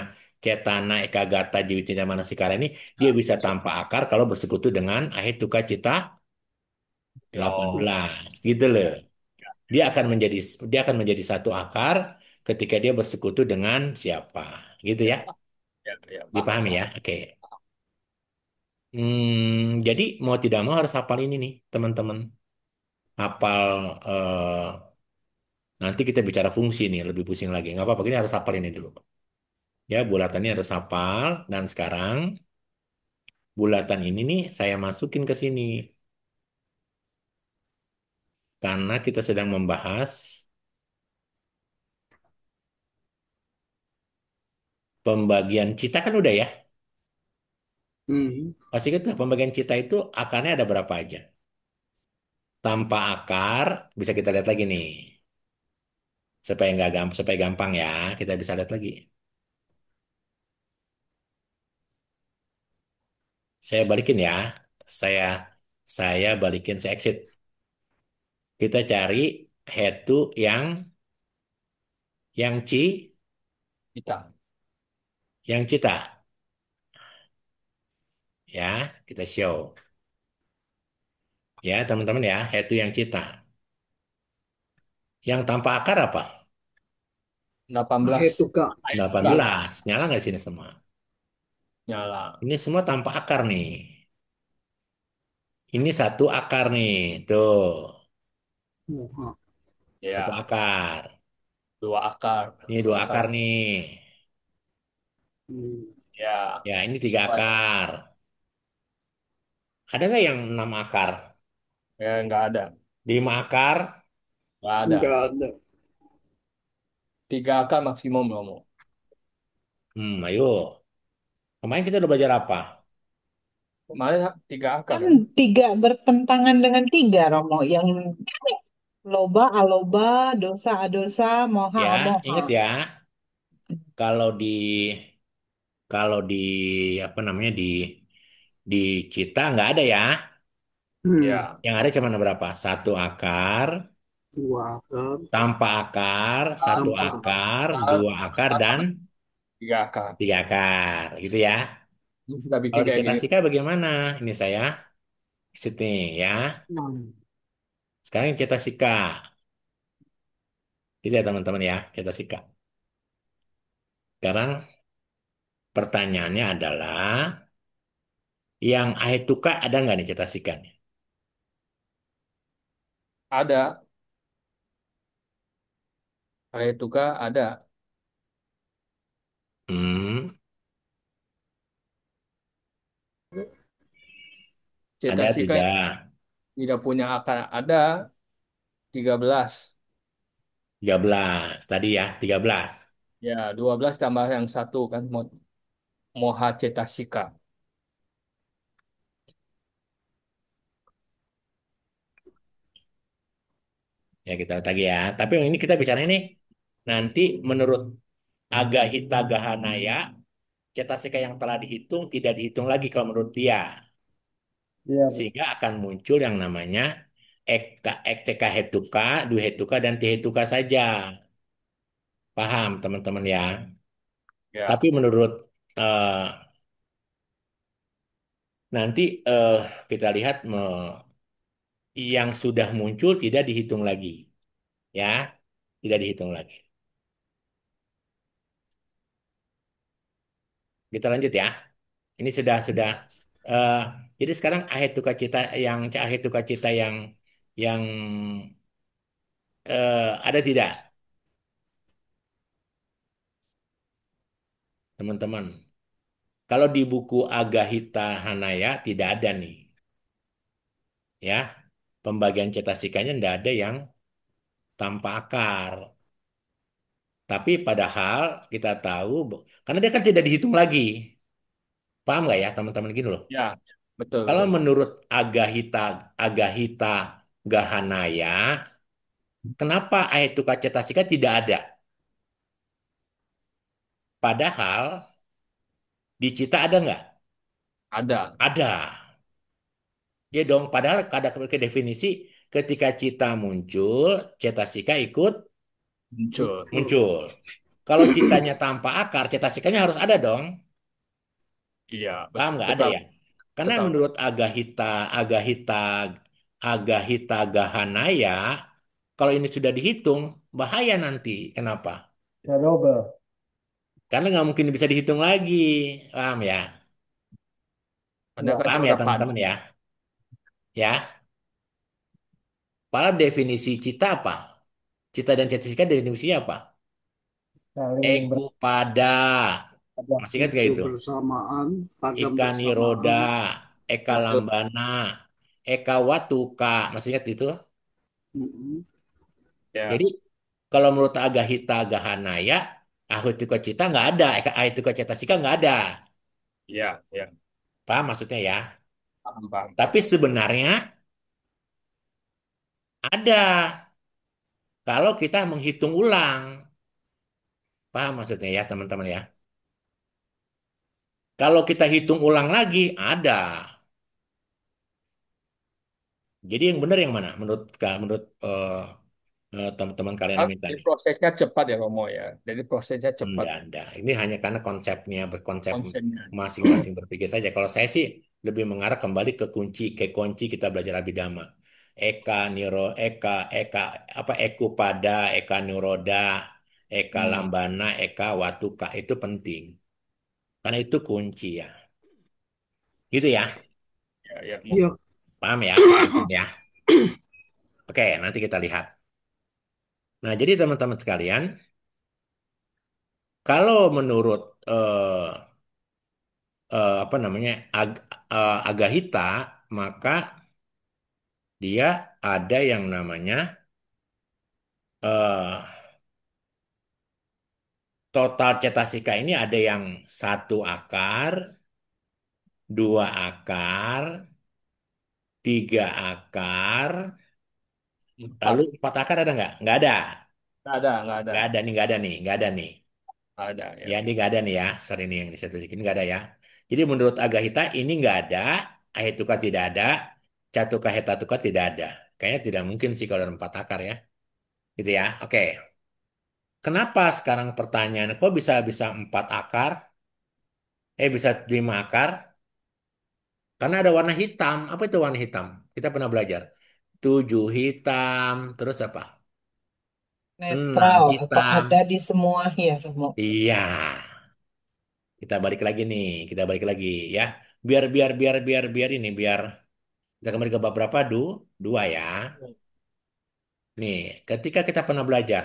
cetana ekagata jiwitina manasikara ini dia bisa tanpa akar kalau bersekutu dengan ahetuka cita Oh, 18 gitu loh. ya, Dia ya, akan menjadi dia akan menjadi satu akar ketika dia bersekutu dengan siapa. Gitu ya. ya, ya, paham, Dipahami ya? paham. Oke. Jadi mau tidak mau harus hafal ini nih, teman-teman. Hafal nanti kita bicara fungsi nih, lebih pusing lagi. Nggak apa-apa, ini harus hafal ini dulu. Ya, bulatannya harus hafal. Dan sekarang bulatan ini nih saya masukin ke sini. Karena kita sedang membahas pembagian cita kan udah ya. Hmm, Pasti kita pembagian cita itu akarnya ada berapa aja. Tanpa akar, bisa kita lihat lagi nih. Supaya nggak gampang, supaya gampang ya, kita bisa lihat lagi. Saya balikin ya. Saya saya balikin, saya exit. Kita cari head to yang Kita. yang cita. Ya, kita show. Ya, teman-teman ya, head to yang cita. Yang tanpa akar apa? 18. Ahetuka. Kak, 18. Nyala nggak sini semua? nyala. Ini semua tanpa akar nih. Ini satu akar nih. Tuh, Moha. satu Ya, akar. dua akar. Ini dua akar Akar. nih. Hmm, Ya, Ya, ini tiga semua. akar. Ada nggak yang enam akar? Ya, nggak ada. Lima akar? Nggak ada. nggak ada. Tiga akar maksimum kamu. Ayo. Kemarin kita udah belajar apa? Kemarin tiga akar Kan kan? tiga bertentangan dengan tiga, Romo. Yang loba, aloba, dosa, adosa, moha, Ya, amoha. inget ya. Kalau di kalau di apa namanya di Cita nggak ada ya. Hmm, Ya, Yang ada cuma berapa? Satu akar, dua akar, tanpa akar, satu tanpa akar, akar, dua akar, dan tiga akar. tiga akar. Gitu ya. Ini kita Kalau bikin di kayak gini. Cetasika bagaimana? Ini saya sini ya. hmm, Sekarang yang Cetasika. Gitu ya teman-teman ya, Cetasika. Sekarang pertanyaannya adalah yang Ahetuka ada nggak nih Cetasikanya? Ada. Ahetuka ada. Hmm, ada Cetasika yang tidak? tidak punya akar ada 13. 13 tadi ya, 13. Ya, 12 tambah yang satu kan moha cetasika. Ya kita lihat lagi ya. Tapi yang ini kita bicara ini nanti menurut Agahita Gahanaya, cetasika yang telah dihitung tidak dihitung lagi kalau menurut dia. Iya, Bu. Sehingga akan muncul yang namanya Eka hetuka, dua hetuka, dan tihetuka saja. Paham teman-teman ya? Ya, Tapi menurut eh, nanti kita lihat yang sudah muncul tidak dihitung lagi. Ya, tidak dihitung lagi. Kita lanjut ya. Ini sudah eh, jadi sekarang ahetuka cita ahetuka cita yang ada tidak teman-teman? Kalau di buku Agahita Hanaya tidak ada nih, ya. Pembagian cetasikanya tidak ada yang tanpa akar. Tapi padahal kita tahu, karena dia kan tidak dihitung lagi. Paham nggak ya teman-teman gini loh. ya, betul Kalau betul. menurut Agahita Gahanaya, kenapa Ahetuka Cetasika tidak ada? Padahal di Cita ada nggak? Ada Ada. Ya dong, padahal ada ke definisi ketika Cita muncul, Cetasika ikut muncul. muncul. Kalau Citanya tanpa akar, Cetasikanya harus ada dong. Iya, Paham nggak? Ada betul ya? Karena betul. menurut Agahita, Agahita Gahanaya, kalau ini sudah dihitung, bahaya nanti. Kenapa? Ya double. Karena nggak mungkin bisa dihitung lagi. Paham ya? Ada kan Paham ya udah pada. teman-teman ya? Ya. Padahal definisi cita apa? Cita dan cetasika definisinya apa? Saling Eku pada. berada. Masih ingat gak Itu itu? bersamaan, pada Eka bersamaan. Niroda, Eka Betul. Lambana, Eka Watuka. Masih ingat itu? Mm-mm. Jadi Ya, kalau menurut Agahita Gahanaya, Ahutuka Cita nggak ada, Ahutuka Cetasika nggak ada. ya, ya. Paham maksudnya ya? Paham, paham, Tapi paham. sebenarnya ada kalau kita menghitung ulang. Paham maksudnya ya teman-teman ya? Kalau kita hitung ulang lagi, ada. Jadi yang benar yang mana? Menurut teman-teman kalian Ah, yang minta ini nih? prosesnya cepat ya Romo ya. Jadi prosesnya cepat Enggak ada. Ini hanya karena konsepnya berkonsep konsennya. masing-masing berpikir saja. Kalau saya sih lebih mengarah kembali ke kunci kita belajar Abhidhamma. Eka, apa Eku pada, Eka Niroda, Eka Hmm. Lambana, Eka Watuka itu penting. Karena itu kunci ya. Gitu ya. Ya, ya. Iya. Paham ya, teman-teman ya. Oke, nanti kita lihat. Nah, jadi teman-teman sekalian, kalau menurut apa namanya Agahita, maka dia ada yang namanya eh, total cetasika ini ada yang satu akar, dua akar, tiga akar, lalu Empat. empat akar ada nggak? Nggak ada. Nggak ada, nggak ada. Nggak ada nih, nggak ada nih, nggak ada nih. Ada ya. Ya, ini nggak ada nih ya. Sorry ini yang di satu ini nggak ada ya. Jadi menurut Agahita ini nggak ada, Ahetuka tidak ada, Catuka Hetatuka tidak ada. Kayaknya tidak mungkin sih kalau ada empat akar ya. Gitu ya. Oke. Kenapa sekarang pertanyaan kok bisa bisa empat akar? Bisa lima akar? Karena ada warna hitam. Apa itu warna hitam? Kita pernah belajar. Tujuh hitam. Terus apa? Enam Netral atau hitam. ada di semua ya, Romo. Iya. Kita balik lagi nih. Kita balik lagi ya. Biar ini. Biar kita kembali ke bab berapa? Dua ya. Nih, ketika kita pernah belajar.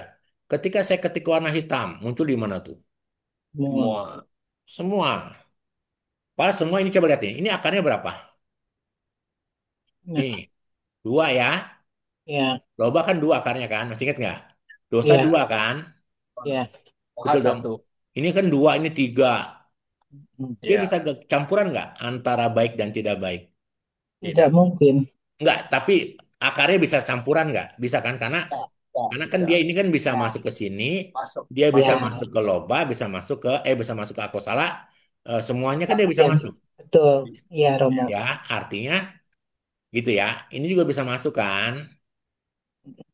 Ketika saya ketik warna hitam, muncul di mana tuh? Semua. Semua. Semua. Padahal semua ini coba lihat nih. Ini akarnya berapa? Nah, Nih, dua ya. ya, Loba kan dua akarnya kan? Masih ingat nggak? Dosa ya, dua kan? ya. Mohon Betul dong. satu. Ini kan dua, ini tiga. Hmm. Dia Ya, bisa campuran nggak antara baik dan tidak baik? Tidak tidak. mungkin. Nggak, tapi akarnya bisa campuran nggak? Bisa kan? Ya, ya, Karena kan bisa. dia ini kan bisa Ya, masuk ke sini, Masuk. dia bisa Masuk. ya, masuk ke loba, bisa masuk ke akosala, semuanya kan dia bisa sekalian. masuk. Betul. Ya, Romo. Ya, artinya gitu ya. Ini juga bisa masuk kan?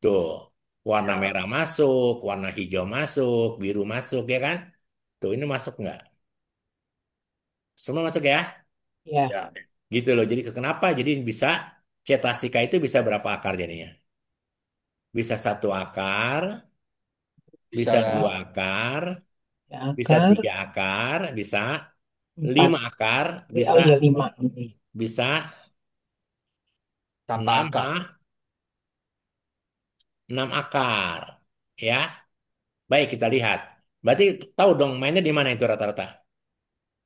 Tuh, warna Ya, merah masuk, warna hijau masuk, biru masuk ya kan? Tuh, ini masuk nggak? Semua masuk ya? Ya, ya. Gitu loh. Jadi kenapa? Jadi bisa cetasika itu bisa berapa akar jadinya? Bisa satu akar, Bisa bisa dua akar, ya, bisa akar tiga akar, bisa empat. lima akar, Oh bisa ya, lima. bisa tanpa enam akar. enam akar. Ya, baik kita lihat. Berarti tahu dong mainnya di mana itu rata-rata?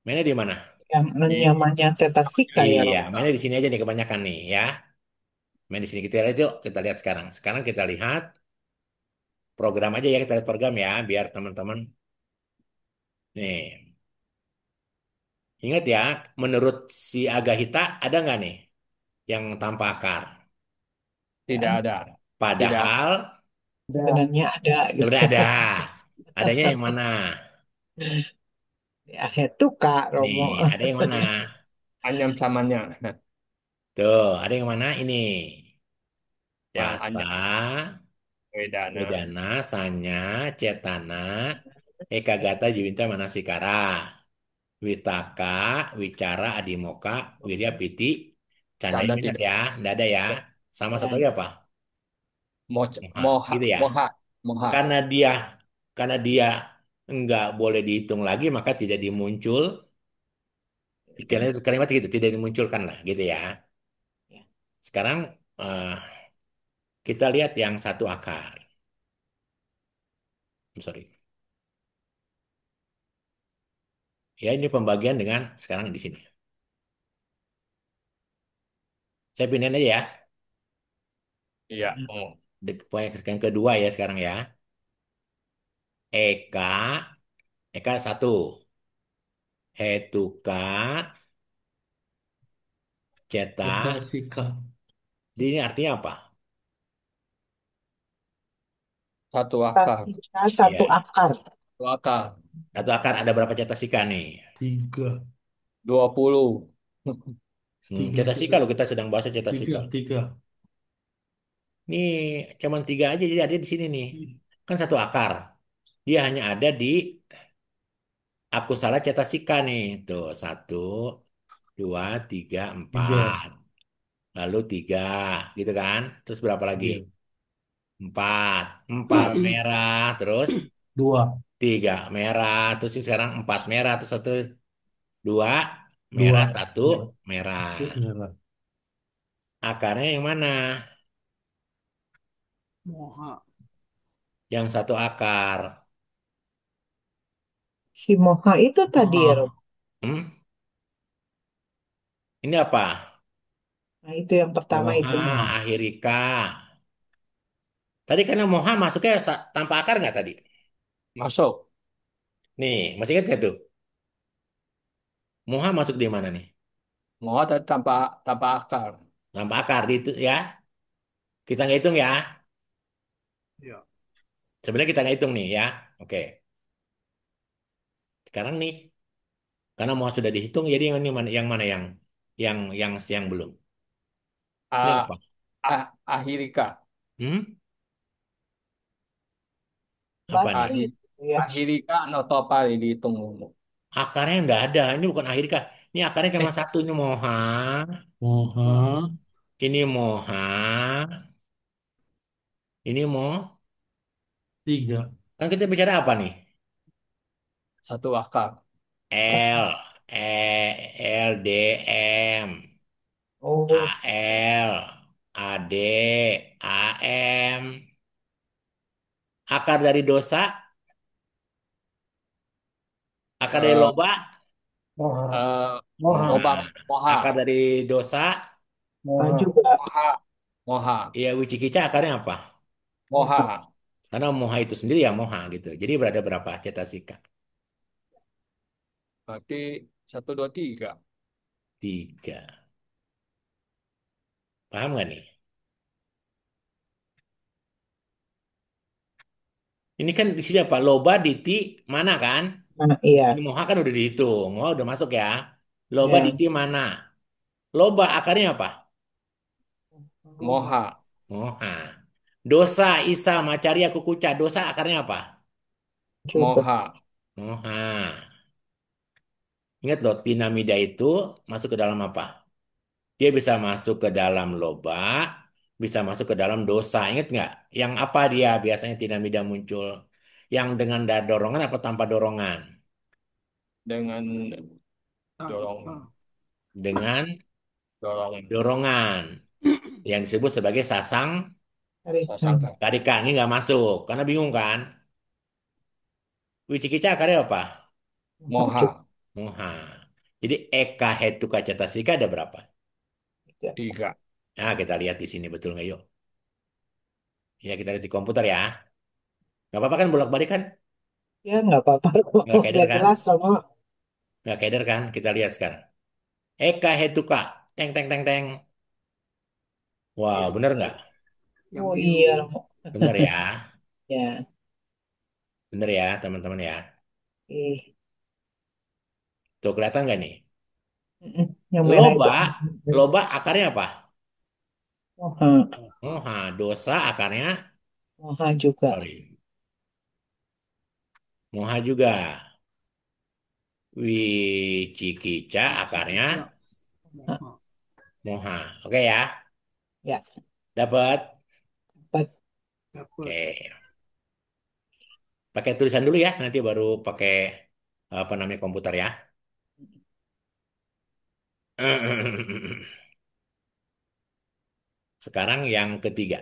Mainnya di mana? Yang Di namanya cetasika ya, Iya, Romo. mainnya di sini aja nih kebanyakan nih ya. Main di sini kita lihat yuk, kita lihat sekarang. Sekarang kita lihat program aja ya, kita lihat program ya, biar teman-teman. Nih, ingat ya, menurut si Agahita ada nggak nih yang tanpa akar? tidak Ya, ada. Tidak ada. Padahal Ada. sebenarnya ada gitu. sebenarnya ada. Adanya yang mana? Ya, itu Kak Nih, Romo. ada yang mana? Anyam samanya. Tuh, ada yang mana? Ini. Yang Pasa, anyam. Wedana. Wedana, Sanya, Cetana, Eka Gata, Jiwinta, Manasikara, Witaka, Wicara, Adimoka, Wirya Piti, Candaya Canda Minas tidak. ya, nggak ada ya. Ya. Sama satu Ya, lagi apa? Moha, Moha. gitu ya. Moha. Moha. Karena dia karena dia nggak boleh dihitung lagi, maka tidak dimuncul. Kalimat gitu, tidak dimunculkan lah, gitu ya. ya. Sekarang eh, kita lihat yang satu akar. I'm sorry. Ya, ini pembagian dengan sekarang di sini. Saya pindahin aja ya. Iya. Oh. Yang kedua ya sekarang ya. Eka, Eka satu. Hetuka, Ceta. Cetasika. Ini artinya apa? Satu akar. Cetasika satu Ya, akar. Satu akar. satu akar ada berapa cetasika nih? 3. 20. Tiga Cetasika cetas. loh kita sedang bahas cetasika. Tiga. Nih, cuman tiga aja jadi ada di sini nih. Kan satu akar. Dia hanya ada di aku salah cetasika nih. Tuh, satu, dua, tiga, Tiga. empat. Lalu tiga, gitu kan? Terus berapa lagi? Iya. Empat. Empat merah. Terus 2. tiga merah. Terus ini sekarang empat merah. Terus satu, dua merah, 2. satu Merah. merah. Satu merah. Akarnya yang mana? Moha. Yang satu akar. Si Moha itu tadi ya, Ah. Romo. Hmm? Ini apa? Nah, itu yang pertama itu. Moha, Ah. Ahirika. Tadi karena Moha masuknya tanpa akar nggak tadi? Masuk. Nih, masih ingat nggak tuh? Moha masuk di mana nih? Moha tadi tanpa tanpa akar. Tanpa akar di itu ya. Kita nggak hitung ya. Ya. Sebenarnya kita nggak hitung nih ya. Oke. Sekarang nih, karena Moha sudah dihitung, jadi yang ini mana? Yang mana yang belum? Ini A, apa? Ahirika. Hmm? Apa Batu nih? Ahi, itu ya. Ahirika Notopali dihitung. Akarnya nggak ada. Ini bukan Ahirika. Ini akarnya cuma Eh, satu. Ini Moha. Moha. Ini Moha. Ini Mo. 3. Kan kita bicara apa nih? satu akar. L, E, L, D, M, Oh, A, L, A, D, A, M. Akar dari dosa, akar dari Eh, loba, Moha. eh, Moha. loba, nah, moha, akar dari dosa, Moha. Juga moha, moha, ya wicikica akarnya apa? Moha. moha. Karena moha itu sendiri ya moha gitu. Jadi berada berapa cetasika? Berarti 1, 2, 3. Tiga. Paham nggak nih? Ini kan di sini apa? Loba diti mana kan? nah, Ini iya, moha kan udah dihitung. Moha udah masuk ya. Loba ya. diti mana? Loba akarnya apa? Moha, Moha. Dosa, isa, macaria, kukuca. Dosa akarnya apa? Juga moha Moha. Ingat loh, tinamida itu masuk ke dalam apa? Dia bisa masuk ke dalam loba, bisa masuk ke dalam dosa. Ingat nggak? Yang apa dia biasanya tinamida muncul? Yang dengan dorongan apa tanpa dorongan? dengan tanpa. dorong, Dengan dorong dorongan. Yang disebut sebagai sasang dari sasangka. karika. Ini nggak masuk, karena bingung kan? Wicikica akarnya apa? Moha, Moha. Jadi eka hetuka cetasika ada berapa? 3. Nah, kita lihat di sini betul nggak yuk? Ya, kita lihat di komputer ya. Nggak apa-apa kan bolak-balik kan? Ya nggak apa-apa kok. Nggak keder Udah kan? jelas sama. Nggak keder kan? Kita lihat sekarang. Eka hetuka. Teng, teng, teng, teng. Wow, Yang bener nggak? yang Oh iya, biru. Romo. Bener ya. Ya. Bener ya, teman-teman ya. Ih. Tuh, kelihatan nggak nih? Yang merah itu. Loba, loba akarnya apa? Moha. Moha. Dosa akarnya, Moha juga. sorry. Moha juga. Wicikica akarnya Wicikica. Hah, Moha. moha. Oke ya, ya, dapat. dapat. Dapat. Oke, pakai tulisan dulu ya, nanti baru pakai apa namanya komputer ya. Sekarang yang ketiga,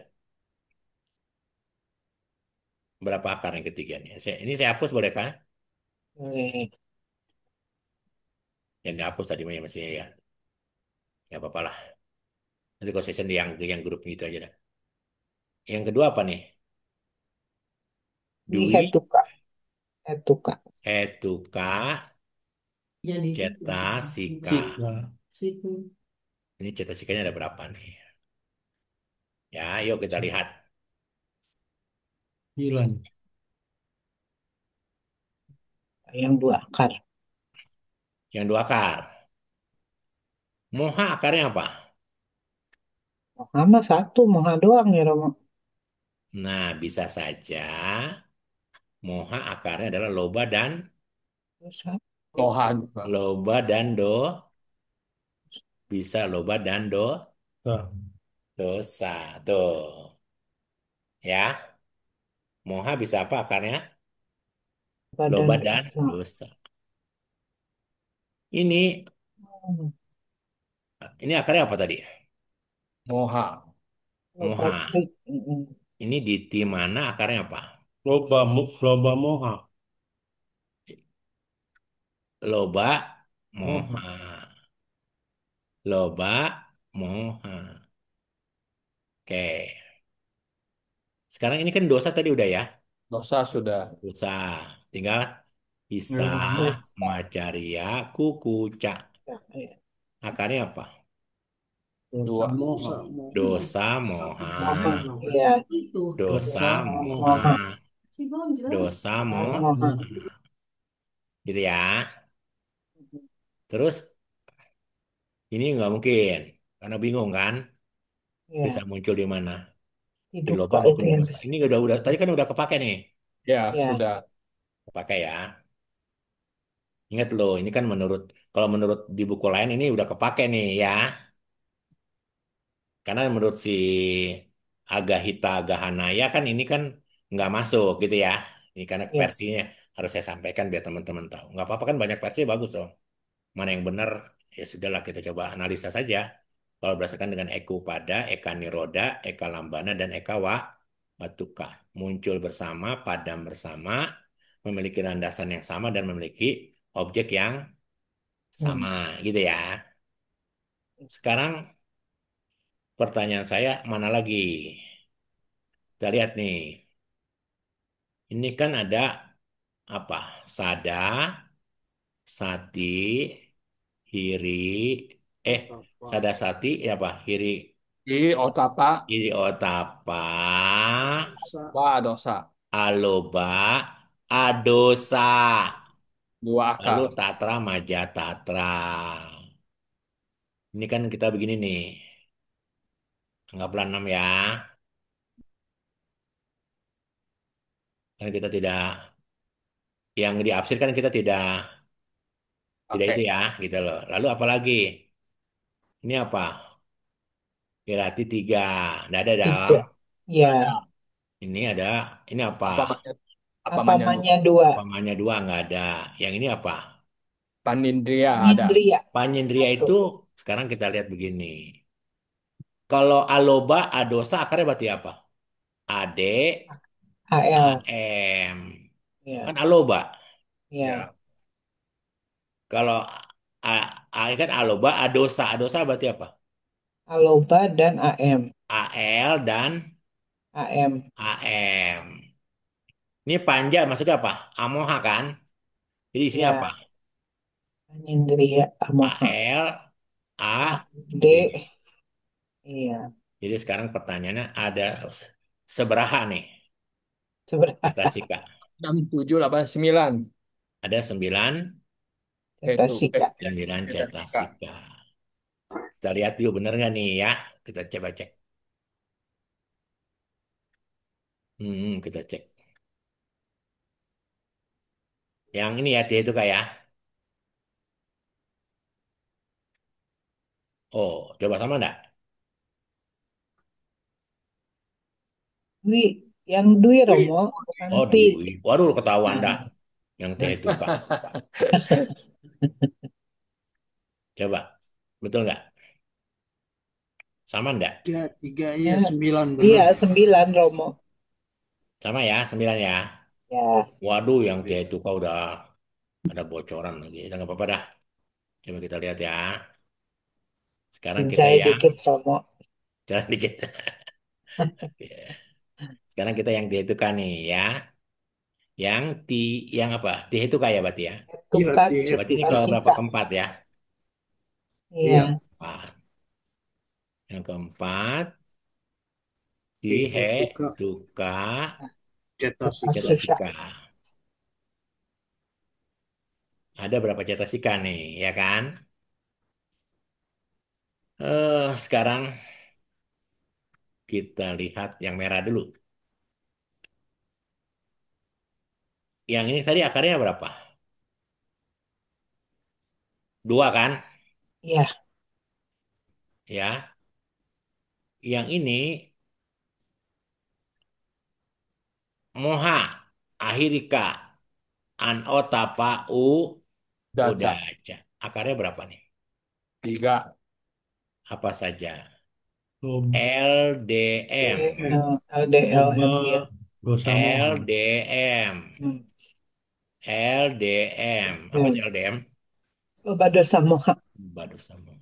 berapa akar yang ketiga nih? Ini saya hapus boleh kan? Boleh. Yang dihapus tadi mah ya masih ya, ya apa-apa lah. Nanti kalau session yang grup gitu aja dah. Yang kedua apa nih? Di Dwi, head to cut. Head to cut. Hetuka, Jadi itu Cetasika. situ. Ini cetasikanya ada berapa nih? Ya, yuk kita lihat. 9. Yang dua akar. Yang dua akar. Moha akarnya apa? Moha mah satu. Moha doang ya, Romo. Nah, bisa saja moha akarnya adalah loba dan Dosa. Moha juga. loba dan do, bisa loba dan do, dosa. Tuh, ya. Moha bisa apa akarnya? Badan Loba dan dosa. dosa. Ini Hmm. ini akarnya apa tadi? Moha, Loba Moha. trik. Mm-mm. Ini di tim mana akarnya apa? Loba moha. Loba, Moha. moha. Loba, moha. Oke. Sekarang ini kan dosa tadi udah ya. dosa sudah. Dosa. Tinggal Isa, Hmm. Macaria, Kukuca. Ya, ya. Akarnya apa? Dosa 2. moha. Dosa. Moha. Dosa, moha. Moha. Iya. Itu. Dosa, Dosa moha. Moha. Si Bang jelas. Dosa, Moha. gitu ya. Terus ini nggak mungkin. Karena bingung kan? Bisa Ya. muncul di mana? Di loba Dibuka itu maupun yang dosa. Ini udah tadi kan udah kepake nih. Ya, ya. sudah. Kepake ya. Ingat loh, ini kan kalau menurut di buku lain ini udah kepake nih ya. Karena menurut si Agahita Gahanaya kan ini kan nggak masuk gitu ya. Ini karena Ya. versinya harus saya sampaikan biar teman-teman tahu. Nggak apa-apa kan banyak versi bagus dong. Mana yang benar ya sudahlah kita coba analisa saja. Kalau berdasarkan dengan Eka Upada, Eka Niroda, Eka Lambana, dan Eka Patuka. Muncul bersama, padam bersama, memiliki landasan yang sama dan memiliki objek yang Hmm. sama, gitu ya. Sekarang pertanyaan saya mana lagi? Kita lihat nih. Ini kan ada apa? Sada, sati, hiri, eh, Otapa. sada sati, ya apa? Hiri, Di otapa, hiri otapa, Dosa. wa dosa. aloba, adosa. Dua Lalu akar. tatra, maja, tatra. Ini kan kita begini nih. Anggaplah 6 ya. Kan kita tidak, yang diabsir kan kita tidak itu Oke. ya, gitu loh. Lalu apa lagi? Ini apa? Berarti 3. Tidak ada dong. Tiga. Ya. Ada. Ini ada, ini apa? Apa namanya? Apa Apa namanya? namanya dua? Pamanya 2 nggak ada. Yang ini apa? Panindria ada. Nindria. Panyendria Satu. itu, sekarang kita lihat begini. Kalau aloba, adosa, akarnya berarti apa? Ade, AL. am. Kan Ya. aloba. Ya. Ya. Kalau kan aloba, adosa. Adosa berarti apa? Aloba dan AM. AL dan AM. AM. Ini panja maksudnya apa? Amoha kan? Jadi isinya apa? Ya. Nindria. Amoha. AL, A. A, D. D. Iya. Jadi sekarang pertanyaannya ada seberapa nih? Seberapa? Cetasika. 6, 7, 8, 9. Ada 9, Itu. Cetasika. 9 Cetasika. cetasika. Kita lihat yuk bener nggak nih ya? Kita coba cek. Kita cek. Yang ini ya, dia itu kayak. Oh, coba sama enggak? Dwi. Yang Dwi Romo. Bukan Oh, Ti. Dwi. Waduh, ketahuan dah. Nah. Yang teh itu kak. Coba. Betul nggak? Sama enggak? Tiga, tiga, iya, Ya. 9 Iya, benar. 9 Romo. Sama ya, 9 ya. Ya. Waduh, yang teh itu kak udah ada bocoran lagi. Udah nggak apa-apa dah. Coba kita lihat ya. Sekarang kita Cincai yang dikit Romo. jalan dikit. Sekarang kita yang teh itu kan nih ya. Yang ti, yang apa? Teh itu kayak berarti ya. Iya, Tukat Berarti ini ke berapa? Cetasika. Keempat ya. iya, Iya. Empat. Yang keempat, itu tihe, tuka tuka, cetasika. Cetasika. cetasika. Ada berapa cetasika nih, ya kan? Sekarang kita lihat yang merah dulu. Yang ini tadi akarnya berapa? 2 kan? Ya. Ya. Yang ini moha, ahirika, anotapa, Daca. udaca. Akarnya berapa nih? 3. Apa saja? Loba, LDM, loba, LDLM. Ya. dosa moha. LDM, Hmm. LDM. Apa sih Hmm. LDM? Loba dosa moha. Baru sama.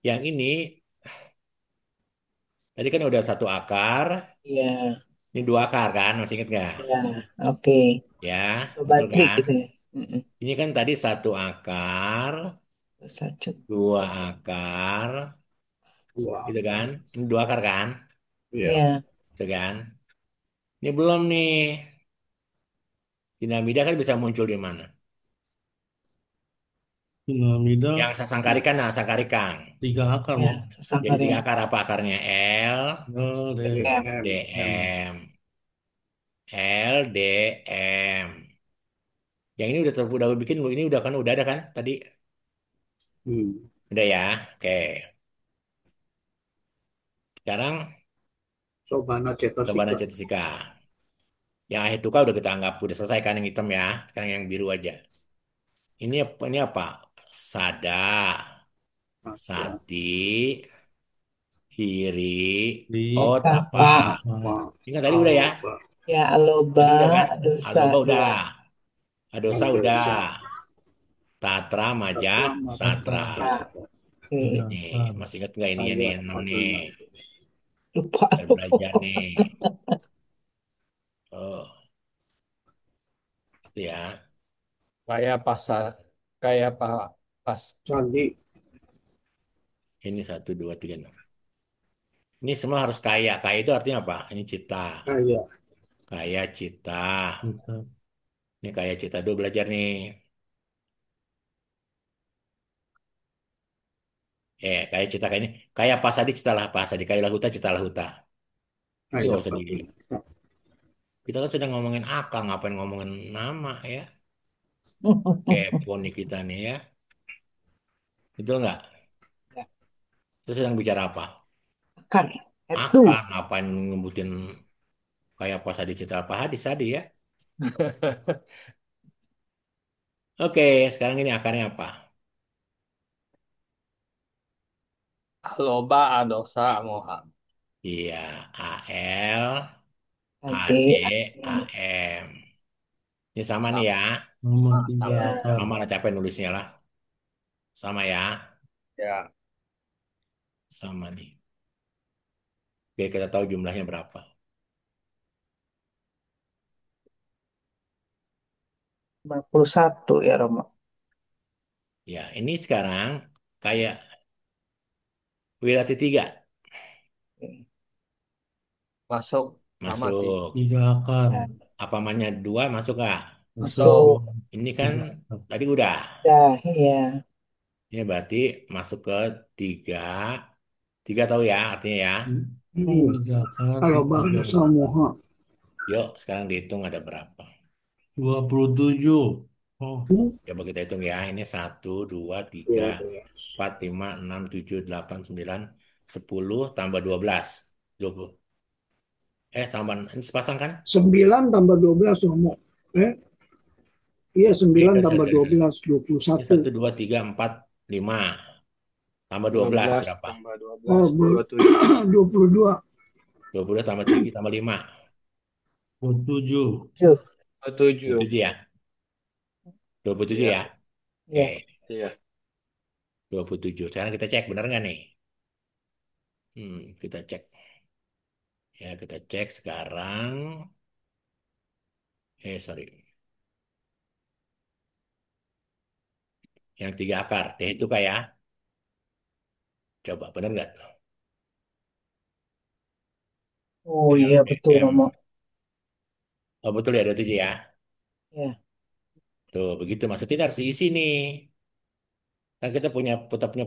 Yang ini tadi kan udah 1 akar, Ya. ini 2 akar kan, masih inget nggak? Ya. Oke. Ya, Loba betul trik kan? gitu ya. Mm-mm. Ini kan tadi 1 akar, Dosa cek. 2 akar, Dua gitu kan? akar. Ini 2 akar kan, Iya, Iya. gitu kan? Ini belum nih. Dinamida kan bisa muncul di mana? dinamida Yang sasangkarikan, nah sangkarikan. 3 akar Ya. mau. Jadi 3 Sesangkarnya. akar apa akarnya? L, L, D, DM. M, D, M. M, L, D, M. Yang ini udah bikin, ini udah kan, udah ada kan tadi? Hmm. Udah ya, oke. Sekarang Sobana coba cetasika. aja Jessica. Yang itu kan udah kita anggap udah selesai kan yang hitam ya. Sekarang yang biru aja. Ini apa? Sada, Ada, sati, Hiri, Di. oh tapa. Tapa. Apa. Ingat tadi udah ya? Aloba. Ya, aloba, Tadi udah kan? dosa. Aloba udah. Ya. Adosa udah. Adosa. Tatra, Maja, Tatra. Satra. Matra. Ya. Oke. Nih, masih ingat nggak ininya nih, Ayat enam nih. pasal. Lupa. Biar belajar nih. Oh, itu ya. Kayak pasar, kayak apa pas. Sandi. Ini satu, dua, tiga, enam. Ini semua harus kaya. Kaya itu artinya apa? Ini cita. Ayat. Kaya cita. Kita. Ini kaya cita dulu belajar nih. Kaya cita kayak ini. Kaya pasadi cita lah pasadi. Kaya lahuta cita lahuta. Itu Ayat nggak usah di. pasal. Kita kan sedang ngomongin akal, ngapain ngomongin nama ya? Kepo nih kita nih ya. Betul nggak? Ya. Kita sedang bicara apa? Kan. Itu. Akal, ngapain ngebutin kayak pasadi cita apa hadis tadi ya? Oke, sekarang ini akarnya apa? Loba adosa moha. Iya, AL, AD, Ade. AM. Ini sama nih Sama, ya. Nomor tiga sama. Ya. akar. Mama lah capek nulisnya lah. Sama ya. Ya, Sama nih. Biar kita tahu jumlahnya berapa. 51 ya, Romo. Ya, ini sekarang kayak Wirati 3. Oke. masuk sama tiga. Masuk. Tiga akar. Ya. Apa namanya 2 masuk nggak? Masuk. Masuk. Ini kan Tiga akar. tadi udah. Ya, ya. Ini berarti masuk ke 3. 3 tahu ya artinya ya. Tiga akar. Kalau Tiga bahasa akar. Samoa, Yuk, sekarang dihitung ada berapa. 27. Oh, Coba kita hitung ya. Ini 1, 2, 3, 12. 4, 5, 6, 7, 8, 9, 10, tambah 12. 20. Tambah. Ini sepasang kan? 9 tambah 12 Romo. Eh, iya Oke, 9 sorry, sorry, tambah sorry, dua sorry. belas dua puluh Ini satu 1, 2, 3, 4, 5. Tambah 12 12 berapa? tambah Oh, 12, 27. 22. 20 tambah 3 tambah 5. 27. 7. 27. 27 ya? 27 Iya, ya? Oke, Ya. iya. 27. Sekarang kita cek benar nggak nih? Kita cek. Ya, kita cek sekarang. Sorry. Yang 3 akar. T itu kayak. Coba, benar nggak? Oh iya, betul, M. Romo. Oh, betul ya, 27 ya? Ya. Tuh, begitu. Maksudnya harus diisi nih. Kan kita punya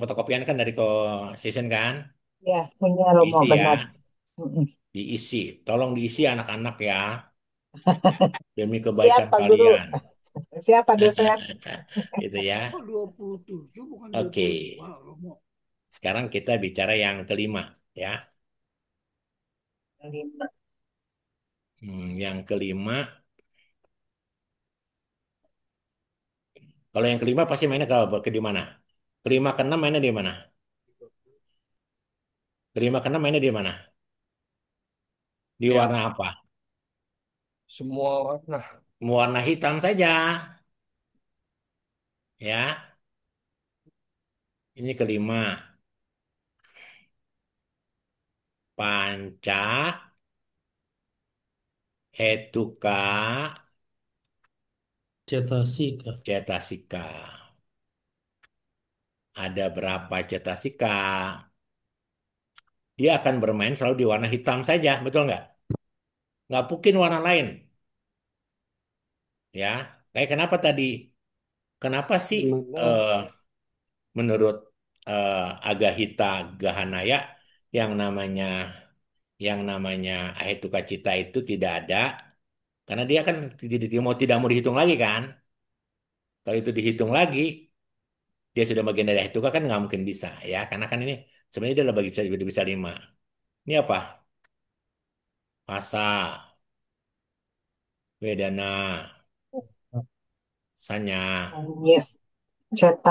fotokopian kan dari season kan? Ya, punya Romo, Diisi benar. ya. Mm-mm. Diisi. Tolong diisi anak-anak ya. Demi kebaikan Siapa guru? kalian. Siapa dosen? Itu ya. Oh 27 bukan Oke. 22 Romo. Sekarang kita bicara yang kelima ya. 5. Yang kelima, kalau yang kelima pasti mainnya ke di mana? Kelima keenam mainnya di mana? Kelima keenam mainnya di mana? Di Ya, warna apa? semua warna. Warna hitam saja, ya. Ini kelima. Panca, hetuka, Cetasika. cetasika. Ada berapa cetasika? Dia akan bermain selalu di warna hitam saja, betul nggak? Nggak mungkin warna lain, ya. Kayak kenapa tadi? Kenapa sih Gimana? eh, menurut Agahita Gahanaya yang namanya yang namanya Ahetuka Cita itu tidak ada karena dia kan tidak mau dihitung lagi kan? Kalau itu dihitung lagi, dia sudah bagian dari Ahetuka kan nggak mungkin bisa ya karena kan ini sebenarnya dia bagi bisa 5. Ini apa? Fasa, Wedana, Sanya, Iya,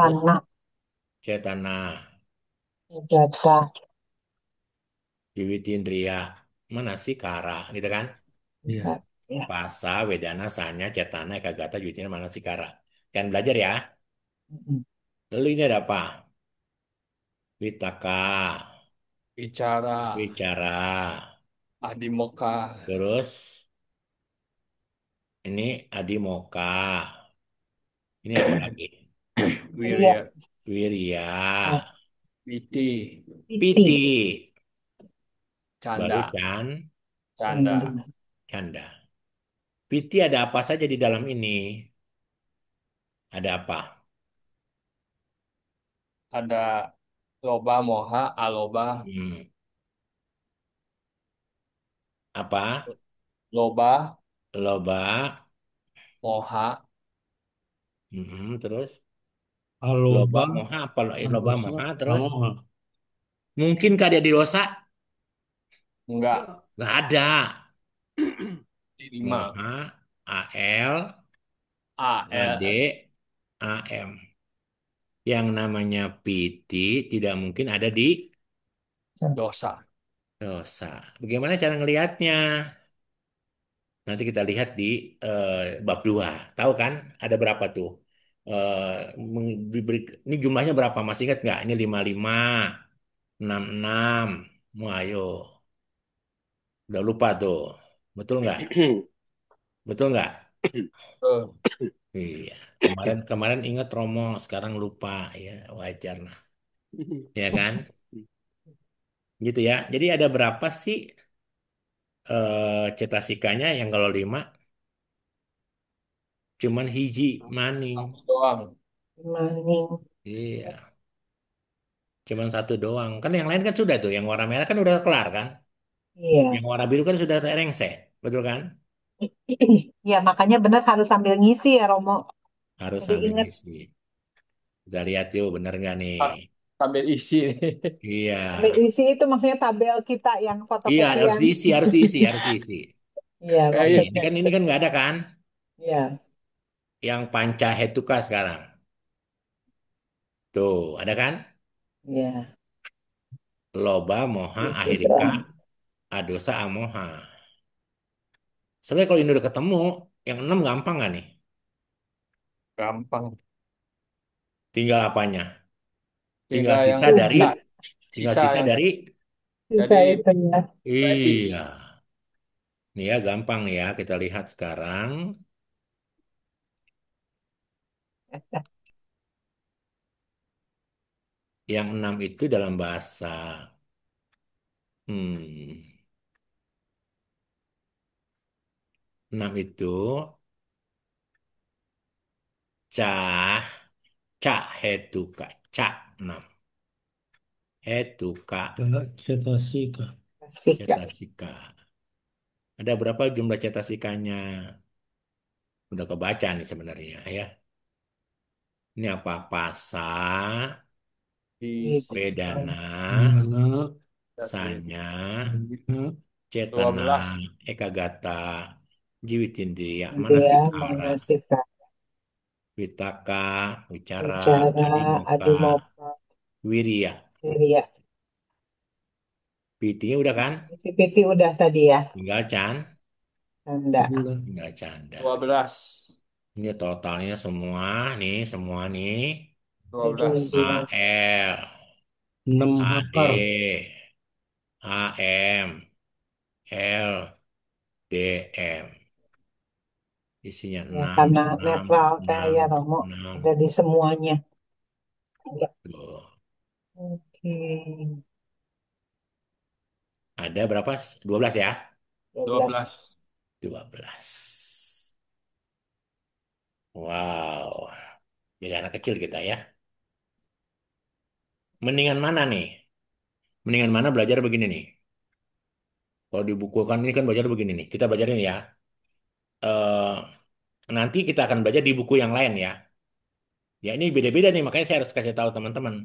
terus Cetana, Cetana. Jata. Jiwitindriya Manasikara, gitu kan? Iya. Ya. Pasa, Wedana, Sanya, Cetana, Ekagata, Jiwitindriya Manasikara. Jangan belajar ya. Mm-mm. Lalu ini ada apa? Witaka, Bicara, Wicara. Adimoka, Terus ini Adimoka. Ini apa lagi? Ria. Wirya, Wirya. Oh, Witi, Piti. Piti. Baru Canda, Canda. Canda, Canda. Piti ada apa saja di dalam ini? Ada apa? ada loba, moha, aloba, Hmm, apa? loba, Loba. moha, Terus loba Aloba, moha apa? Loba Adosa, moha terus Amoha. mungkinkah dia di dosa? enggak, Nggak ada. lima, Moha, al, A, ad, L, am. Yang namanya piti tidak mungkin ada di dosa, dosa. Bagaimana cara ngelihatnya? Nanti kita lihat di bab 2. Tahu kan ada berapa tuh? Ini jumlahnya berapa? Masih ingat nggak? Ini 55, 66. Mau ayo. Udah lupa tuh. Betul nggak? Betul nggak? eh, Iya. Kemarin kemarin ingat Romo, sekarang lupa ya. Wajar nah. Ya kan? Gitu ya. Jadi ada berapa sih cetasikanya yang kalau 5 cuman hiji maning. satu doang, Maning. Iya. Cuman satu doang. Kan yang lain kan sudah tuh. Yang warna merah kan udah kelar kan. Iya. Yang warna biru kan sudah terengse. Betul kan? Ya, makanya benar harus sambil ngisi ya, Romo. Harus Jadi sambil ingat, ngisi. Kita lihat yuk bener nggak nih? Ah, sambil isi nih. Iya. sambil isi itu maksudnya tabel kita yang Iya harus fotokopian. diisi, harus diisi, harus diisi. Iya, Nih, ini maksudnya. kan nggak ada kan? Iya, Yang panca hetuka sekarang. Tuh, ada kan? iya. Loba, moha, Itu ahirika, berarti. adosa, amoha. Soalnya kalau ini udah ketemu, yang 6 gampang nggak nih? Gampang. Tinggal apanya? Tinggal Tinggal yang sisa dari, sisa, tinggal sisa sisa yang dari. Sisa dari itu ya. berarti Iya. Nih ya gampang ya, kita lihat sekarang. Yang 6 itu dalam bahasa. Hmm, 6 itu cah, cak hetuka, cak 6. Hetuka, Cetasika. Sika. cetasika. Ada berapa jumlah cetasikanya? Udah kebaca nih sebenarnya ya. Ini apa? Pasa, di Itu. Vedana, Dana, Sanya, Dana, dua Cetana, belas Ekagata, Jiwitindriya, Itu ya, Manasikara, manasika. Witaka, Wicara, Bicara, Adimoka, adimopa, Wirya. ya. PT-nya udah kan? Piti udah tadi ya. Tinggal Chan, Tanda. tinggal Canda. dua belas Ini totalnya semua nih. dua Dua belas belas. AL, 6 akar. AD, AM, L, DM. Isinya Ya, 6, karena 6, netral 6, kayak Romo. 6. Ada di semuanya. Ada. Tuh. Oke. Ada berapa? 12 ya? Dua dua belas. belas 12. Wow. Jadi anak kecil kita ya. Mendingan mana nih? Mendingan mana belajar begini nih? Kalau di buku kan ini kan belajar begini nih. Kita belajar ini ya. Eh, nanti kita akan belajar di buku yang lain ya. Ya ini beda-beda nih, makanya saya harus kasih tahu teman-teman.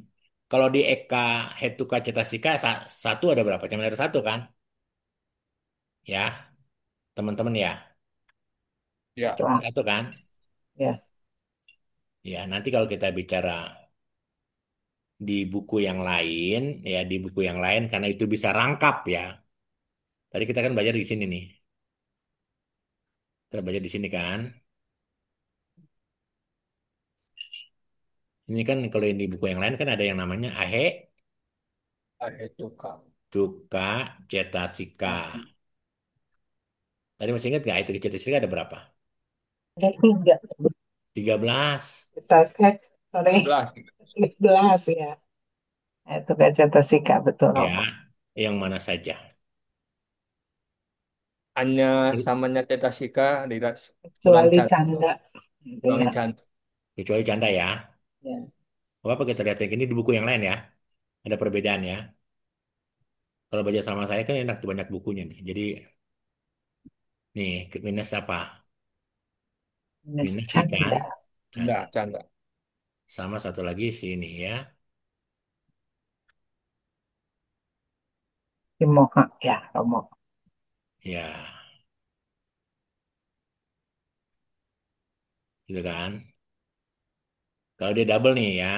Kalau di Eka Hetuka Cetasika satu ada berapa? Cuma ada satu kan? Ya, teman-teman ya. ya Cuma Wah, satu kan? ya. Ya, nanti kalau kita bicara di buku yang lain, ya di buku yang lain karena itu bisa rangkap ya. Tadi kita kan belajar di sini nih. Kita belajar di sini kan. Ini kan kalau yang di buku yang lain kan ada yang namanya Ahe, Itu Kak. Tuka, Cetasika. Tadi masih ingat nggak itu Cetasika ada berapa? Ada tiga. 13. Kita, sorry, 11. 11 ya. Itu kaca Tasika, betul Ya, Romo. yang mana saja? Hanya samanya cetasika tidak kurang Kecuali cantik, canda. Gitu kurang ya. cantik. Kecuali canda ya. Ya. Apa kita lihat yang ini di buku yang lain ya. Ada perbedaan ya. Kalau belajar sama saya kan enak tuh banyak bukunya nih. Jadi nih minus apa? Minus Minus nih kan. canda. Canda. Enggak, canda. Sama satu lagi sini ya. Timoha, ya Romo. Ya, gitu kan. Kalau dia double nih ya.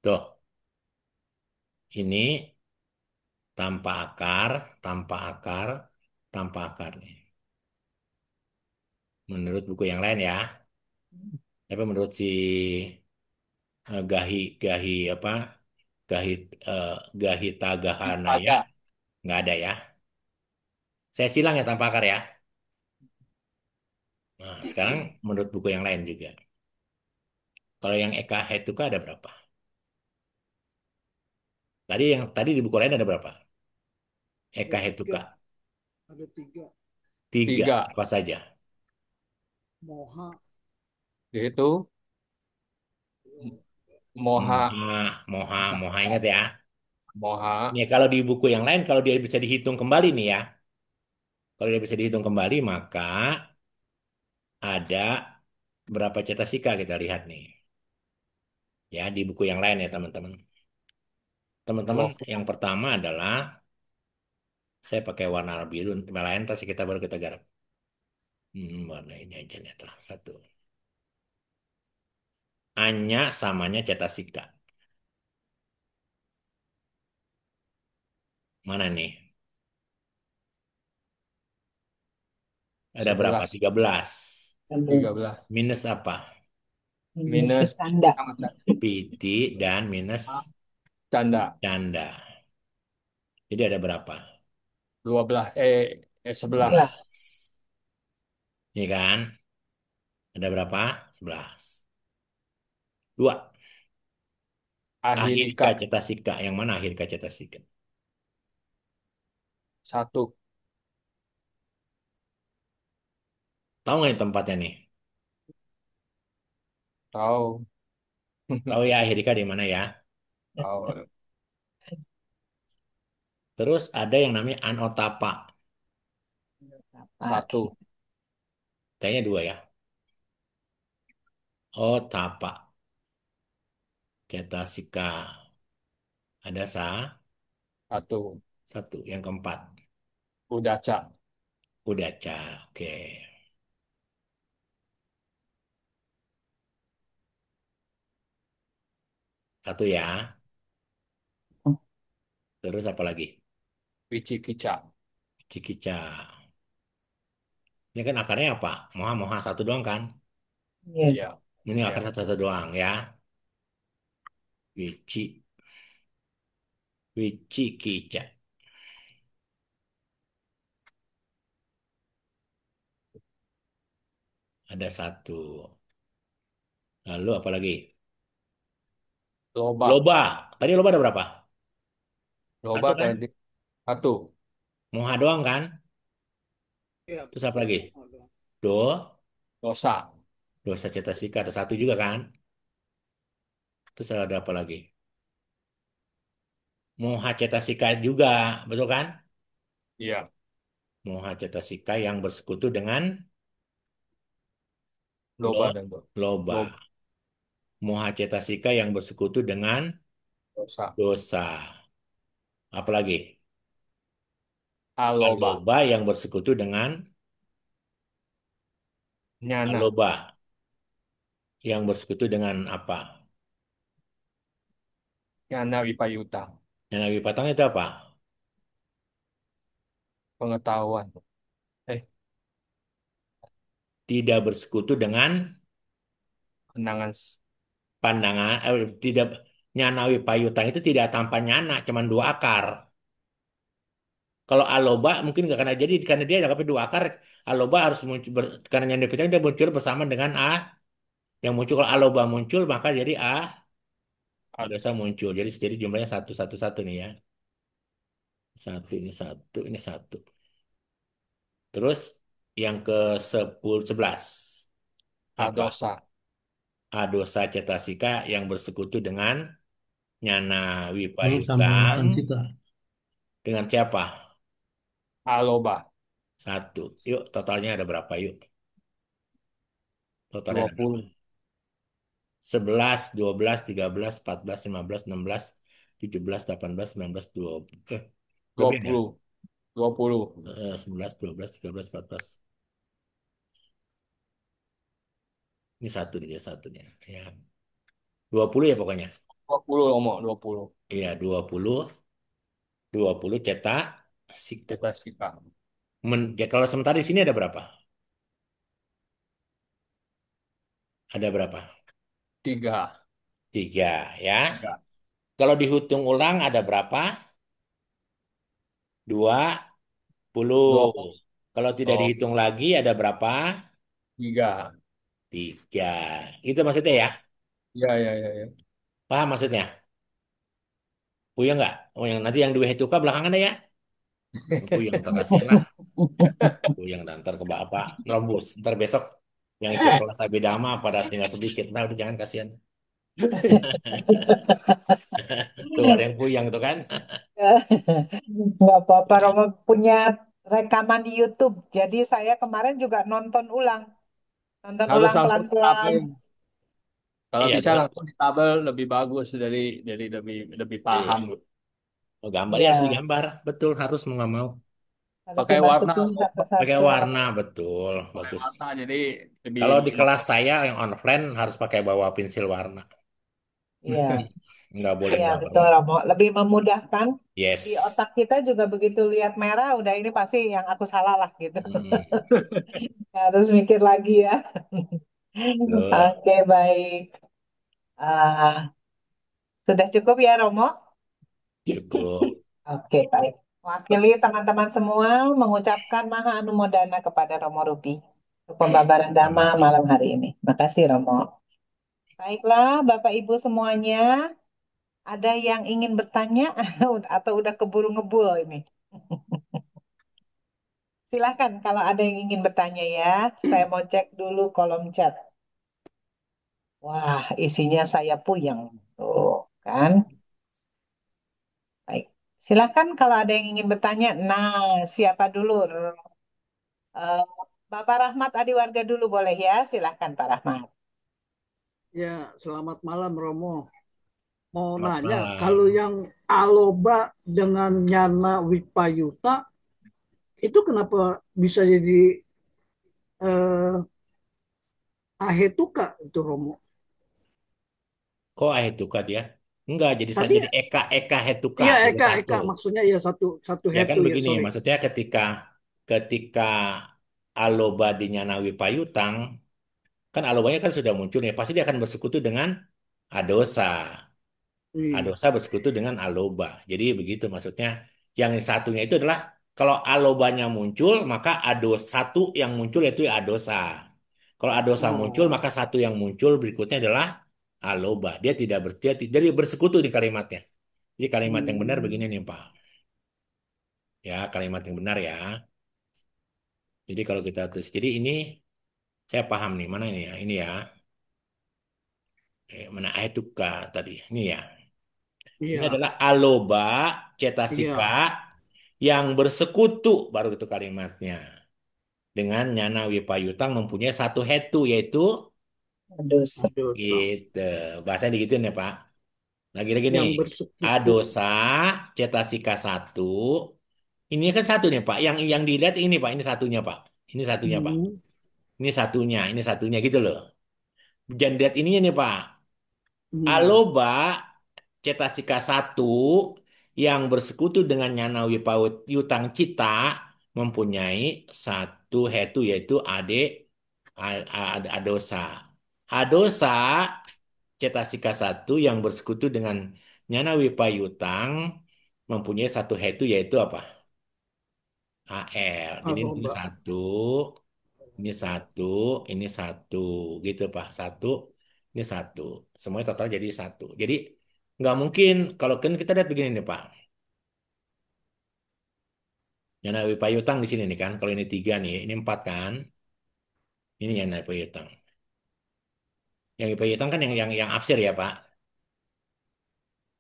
Tuh, ini tanpa akar, tanpa akar, tanpa akar nih. Menurut buku yang lain ya. Tapi menurut si Gahi Gahi apa? Gahi eh, Gahi Tagahana ya. Ada. Nggak ada ya. Saya silang ya tanpa akar ya. Nah, sekarang menurut buku yang lain juga. Kalau yang Eka Hetuka ada berapa? Tadi di buku lain ada berapa? Ada Eka tiga. Hetuka. Ada tiga. Tiga. 3. Apa saja? Moha. Yaitu Moha, Moha, Moha, Moha ingat ya. Moha, Nih kalau di buku yang lain kalau dia bisa dihitung kembali nih ya. Kalau dia bisa dihitung kembali maka ada berapa cetasika kita lihat nih. Ya di buku yang lain ya teman-teman. Teman-teman, 20. yang pertama adalah saya pakai warna biru, yang lain tas kita baru kita garap. Warna ini aja netral satu. Hanya samanya cetasika. Mana nih? Ada berapa? 11. 13. 13. Minus apa? Minus Minus canda. sama Piti dan minus canda. canda. Jadi ada berapa? 12. 11. 11. 11. Ini kan? Ada berapa? 11. Dua. Akhir Ahirika cetasika. Yang mana akhir cetasika? 1. Tahu nggak ini tempatnya nih? Tahu. Tahu ya akhir di mana ya? Tahu. Terus ada yang namanya anotapa. Apa? 1. Kayaknya dua ya. Oh, tapa. Cetasika. Ada Satu. satu. Yang keempat. Udaca. Udaca. Oke. Satu ya. Terus apa lagi? Wicikica. Cikica. Ini kan akarnya apa? Moha-moha satu doang kan? Iya. Iya. Ini akar Ya. satu-satu doang ya. Wici. Wicikica. Ada satu. Lalu apa lagi? Loba. Loba. Tadi loba ada berapa? Loba Satu kan? tadi. 1. Moha doang kan? Ya, Terus apa betul. lagi? Ada. Do. Dosa. Dosa cetasika ada satu juga kan? Terus ada apa lagi? Moha cetasika juga. Betul kan? Iya. Moha cetasika yang bersekutu dengan lo, Loba dan loba. loba. Moha cetasika yang bersekutu dengan Dosa. dosa. Apalagi Aloba. aloba yang bersekutu dengan Nyana. aloba yang bersekutu dengan apa? Nyana Wipayuta. Nyana Wipatang itu apa? Pengetahuan. Eh, Tidak bersekutu dengan kenangan. pandangan, tidak, Nyana Wipayutang itu tidak tanpa nyana, cuma dua akar. Kalau aloba mungkin nggak karena jadi karena dia ada dua akar, aloba harus muncul karena Nyana Wipayutang dia muncul bersama dengan a yang muncul. Kalau aloba muncul maka jadi a adosa muncul. Jadi jumlahnya satu satu satu nih ya. Satu ini satu ini satu. Terus yang ke 11 apa? Adosa. Adosa cetasika yang bersekutu dengan Nyana Sama Wipayutang Tansita. dengan siapa? Aloba. Satu. Yuk, totalnya ada berapa yuk? Totalnya dua ada berapa? puluh 11, 12, 13, 14, 15, 16, 17, 18, 19, 20. dua Lebih ada? puluh 20. 11, 12, 13, 14. Ini satu dia satunya. Ya. 20 ya pokoknya. 20 Romo, 20. Iya, 20. 20 cetak sikap. Kita sika. Ya, kalau sementara di sini ada berapa? Ada berapa? 3. 3 ya. 3. Kalau dihitung ulang ada berapa? 20. 20. Kalau tidak Oh, dihitung lagi ada berapa? 3. 3. Itu maksudnya ya? Ya, ya, ya, ya. Paham maksudnya? Puyeng nggak? Oh, yang nanti yang dua hituka belakangan deh ya. Puyeng ntar kasihan lah. Puyeng dan ntar ke bapak nerobos. Ntar besok yang ikut kelas abidama pada tinggal sedikit. Nah udah jangan kasihan. Tuh ada yang puyeng tuh kan. Nggak apa-apa, Romo punya rekaman di YouTube. Jadi saya kemarin juga nonton Harus ulang langsung pelan-pelan. ditabel. Kalau Iya bisa tuh. langsung ditabel lebih bagus dari lebih lebih paham. Iya. Oh, gambar ya harus Ya, digambar. Betul harus mau nggak mau. harus Pakai warna, dimasukin Pakai satu-satu. warna betul. pakai Bagus. warna jadi lebih Kalau di lebih kelas saya yang offline harus pakai bawa pensil warna. Iya, Nggak boleh iya nggak betul, warna. Romo. Lebih memudahkan. Di Yes. otak kita juga begitu lihat merah, udah ini pasti yang aku salah lah gitu. Mm, Harus mikir lagi ya. betul. Oke, baik. Ah, sudah cukup ya, Romo? Cukup. Oke, baik. Wakili teman-teman semua mengucapkan Maha Anumodana kepada Romo Rupi untuk pembabaran Dhamma Sama-sama. malam hari ini. Makasih, Romo. Baiklah, Bapak Ibu semuanya, ada yang ingin bertanya atau udah keburu ngebul ini? Silakan kalau ada yang ingin bertanya ya. Saya mau cek dulu kolom chat. Wah, isinya saya puyeng. Tuh, kan? Baik. Silakan kalau ada yang ingin bertanya. Nah, siapa dulu? Eh, Bapak Rahmat Adiwarga dulu boleh ya? Silakan Pak Rahmat. Ya, selamat malam Romo. Mau Selamat nanya, kalau malam. yang Aloba dengan Nyana Wipayuta itu kenapa bisa jadi eh, Ahetuka itu Romo? Kok Ahetuka dia? Enggak, Tadi jadi Eka Eka Hetuka iya jadi Eka satu. Eka maksudnya ya satu satu Ya kan hetu ya begini, sorry. maksudnya ketika Aloba di Nyanawi Payutang, kan Alobanya kan sudah muncul ya, pasti dia akan bersekutu dengan Adosa. Iya. Adosa bersekutu dengan Aloba. Jadi begitu maksudnya. Yang satunya itu adalah kalau Alobanya muncul, maka Ados satu yang muncul yaitu Adosa. Kalau Adosa muncul, Oh. maka satu yang muncul berikutnya adalah Aloba. Dia tidak jadi bersekutu di kalimatnya. Jadi kalimat yang benar begini Hmm. nih Pak. Ya, kalimat yang benar ya. Jadi kalau kita tulis, jadi ini saya paham nih, mana ini ya? Ini ya. Mana Ahetuka tadi. Ini ya. Ini Iya, adalah aloba cetasika iya. yang bersekutu, baru itu kalimatnya. Dengan Nyana Wipayutang mempunyai satu hetu, yaitu Aduh, Aduh, so. gitu. Bahasanya digituin ya Pak. Lagi-lagi nih. yang bersekutu. Adosa, cetasika satu. Ini kan satu nih Pak. Yang dilihat ini Pak. Ini satunya Pak. Ini satunya Pak. Hmm, Ini satunya gitu loh. Jangan lihat ininya nih Pak. hmm, Aloba, cetasika satu yang bersekutu dengan Nyanawi Paut Yutang Cita mempunyai satu hetu yaitu Adosa. Adosa cetasika satu yang bersekutu dengan Nyanawi Payutang mempunyai satu hetu yaitu apa? AL. Jadi ini aloba. satu, ini satu, ini satu, gitu Pak. Satu, ini satu. Semuanya total jadi satu. Jadi nggak mungkin kalau kan kita lihat begini nih Pak. Nyanawi Payutang di sini nih kan. Kalau ini tiga nih, ini empat kan. Ini Nyanawi Payutang. Yang Payutang kan yang absir ya Pak.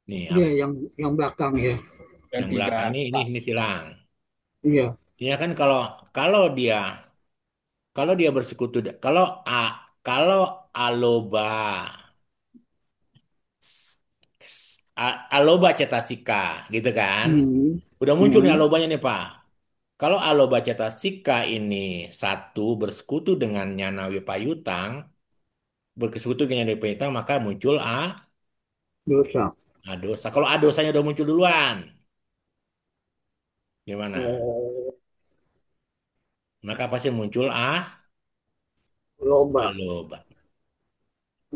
Nih Iya, absir. yang belakang ya. Yang Yang tiga belakang pas. ini silang. Iya. Iya kan kalau dia bersekutu kalau kalau aloba aloba cetasika gitu kan. Hmm, Udah muncul nih hmm, alobanya nih Pak. Kalau aloba cetasika ini satu bersekutu dengan Nyanawi Payutang, bersekutu dengan Nyanawi Payutang maka muncul dosa. adosa. Kalau adosanya udah muncul duluan, gimana? Oh, Maka pasti muncul loba. aloba.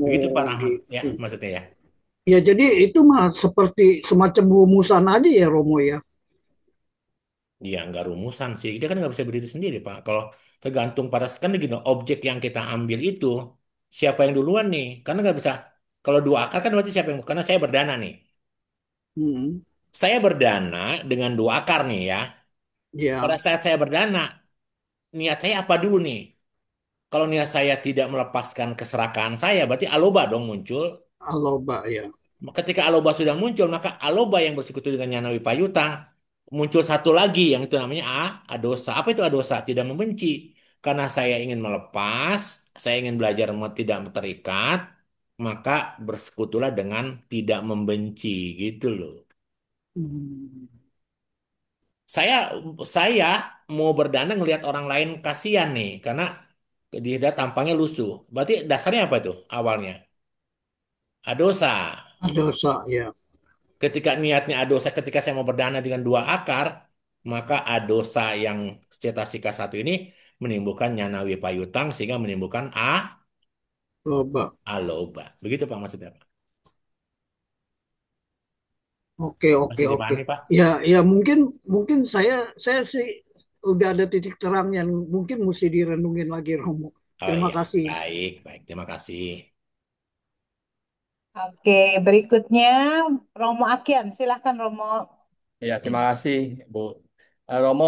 Begitu Pak Oh, Rahmat ya gitu. maksudnya ya. Ya, jadi itu mah seperti semacam rumusan aja ya, Romo ya. Dia nggak rumusan sih. Dia kan nggak bisa berdiri sendiri, Pak. Kalau tergantung pada kan gini, objek yang kita ambil itu siapa yang duluan nih? Karena nggak bisa. Kalau dua akar kan berarti siapa yang karena saya berdana nih. Hmm, Saya berdana dengan dua akar nih ya. Pada ya, saat saya berdana, niat saya apa dulu nih? Kalau niat saya tidak melepaskan keserakahan saya, berarti aloba dong muncul. aloba ya. Ketika aloba sudah muncul, maka aloba yang bersekutu dengan Nyanawi Payutang muncul satu lagi yang itu namanya adosa. Apa itu adosa? Tidak membenci. Karena saya ingin melepas, saya ingin belajar tidak terikat, maka bersekutulah dengan tidak membenci gitu loh. Hmm, Saya saya mau berdana ngelihat orang lain kasihan nih karena dia tampangnya lusuh. Berarti dasarnya apa tuh awalnya? Adosa. dosa ya. Ketika niatnya adosa ketika saya mau berdana dengan dua akar, maka adosa yang cetasika satu ini menimbulkan nyanawi payutang sehingga menimbulkan Loba. aloba. Begitu Pak maksudnya Pak. Oke, oke, Masih oke. dipahami Pak? Ya, ya, mungkin mungkin saya sih udah ada titik terang yang mungkin mesti direnungin lagi, Romo. Oh Terima iya, kasih. baik, baik. Terima kasih. Oke, berikutnya Romo Akian. Silahkan Romo. Ya, terima Hmm. kasih, Bu. Romo,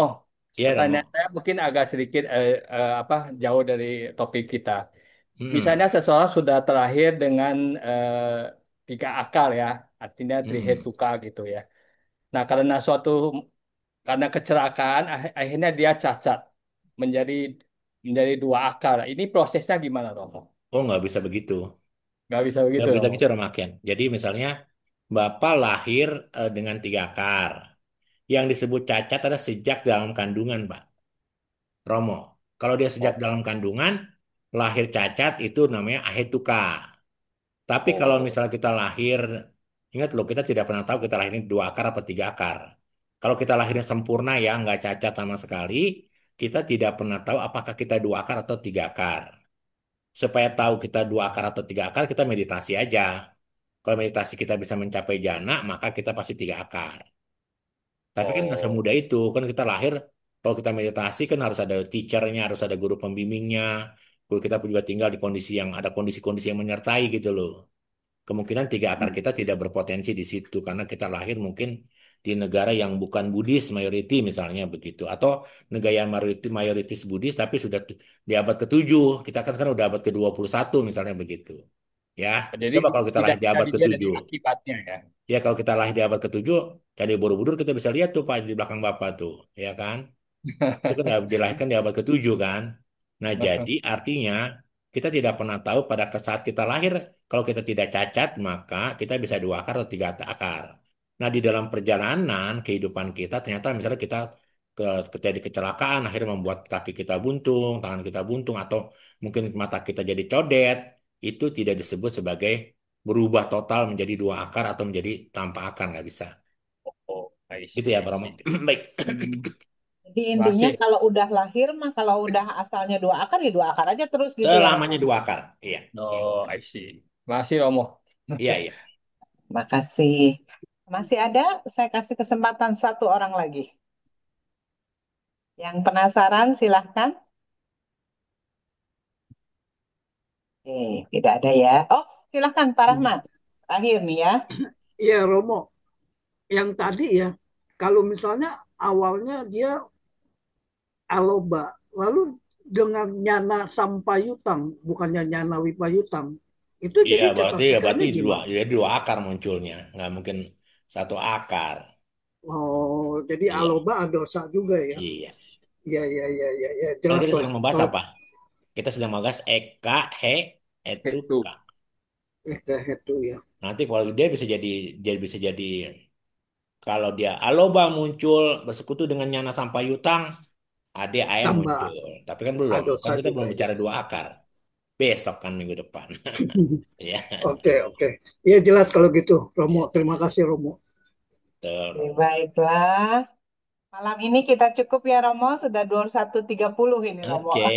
Iya pertanyaan Romo. saya mungkin agak sedikit apa jauh dari topik kita. Hmm. Misalnya seseorang sudah terlahir dengan tiga akal ya, artinya Hmm. trihetuka gitu ya. Nah, karena kecelakaan akhirnya dia cacat menjadi menjadi dua akal. Ini prosesnya gimana, Romo? Oh nggak bisa begitu. Nggak bisa Nggak begitu, bisa Romo. gitu Romo Akian. Jadi misalnya Bapak lahir dengan tiga akar. Yang disebut cacat adalah sejak dalam kandungan Pak. Romo. Kalau dia sejak Oh, dalam kandungan, lahir cacat itu namanya ahetuka. Tapi kalau oh, misalnya kita lahir, ingat loh, kita tidak pernah tahu kita lahirnya dua akar apa tiga akar. Kalau kita lahirnya sempurna ya, nggak cacat sama sekali, kita tidak pernah tahu apakah kita dua akar atau tiga akar. Supaya tahu kita dua akar atau tiga akar, kita meditasi aja. Kalau meditasi kita bisa mencapai jana, maka kita pasti tiga akar. Tapi kan nggak oh. semudah itu. Kan kita lahir, kalau kita meditasi kan harus ada teachernya, harus ada guru pembimbingnya. Kalau kita juga tinggal di kondisi yang ada kondisi-kondisi yang menyertai gitu loh. Kemungkinan tiga akar kita tidak berpotensi di situ karena kita lahir mungkin di negara yang bukan Buddhis mayoriti misalnya begitu. Atau negara yang mayoritis Buddhis tapi sudah di abad ke-7. Kita kan sekarang udah abad ke-21 misalnya begitu. Ya, Jadi coba kalau kita tidak lahir di bisa abad dilihat dari ke-7. akibatnya ya. Ya kalau kita lahir di abad ke-7, dari Borobudur kita bisa lihat tuh Pak di belakang Bapak tuh, ya kan? Itu kan dilahirkan di abad ke-7 kan. Nah, jadi artinya kita tidak pernah tahu pada saat kita lahir, kalau kita tidak cacat, maka kita bisa 2 akar atau 3 akar. Nah, di dalam perjalanan kehidupan kita, ternyata misalnya kita terjadi kecelakaan, akhirnya membuat kaki kita buntung, tangan kita buntung, atau mungkin mata kita jadi codet, itu tidak disebut sebagai berubah total menjadi 2 akar atau menjadi tanpa akar, nggak bisa. Oh, I Gitu see, ya, I Pak Romo. see. Baik. Jadi intinya Masih. kalau udah lahir mah kalau udah asalnya 2 akar ya 2 akar aja terus gitu ya Romo. Selamanya 2 akar. Iya. Oh, I see. Masih Romo. Iya, iya. Makasih. Masih ada? Saya kasih kesempatan satu orang lagi. Yang penasaran silahkan. Tidak ada ya. Oh, silahkan Pak Rahmat. Terakhir nih ya. Iya, Romo. Yang tadi ya, kalau misalnya awalnya dia aloba, lalu dengan nyana sampayutang, bukannya nyana wipayutang, itu Iya, jadi berarti cetasikanya dua, gimana? jadi 2 akar munculnya, nggak mungkin 1 akar. Oh, jadi Iya, aloba dosa juga ya? iya. Iya, iya, iya, iya, ya. Kalau Jelas kita lah. sedang membahas Kalau apa? Kita sedang membahas eka, he, etu, Itu. ka. itu ya, Nanti kalau dia bisa jadi kalau dia aloba muncul bersekutu dengan nyana sampayutang, ade ae tambah muncul. Tapi kan belum, kan dosa kita juga belum ya. bicara 2 akar. Besok kan minggu depan. Iya, Oke, oke. Ya jelas kalau gitu, Romo. iya, Terima kasih, Romo. Oke, betul. baiklah. Malam ini kita cukup ya Romo. Sudah 21.30 ini Romo. Oke,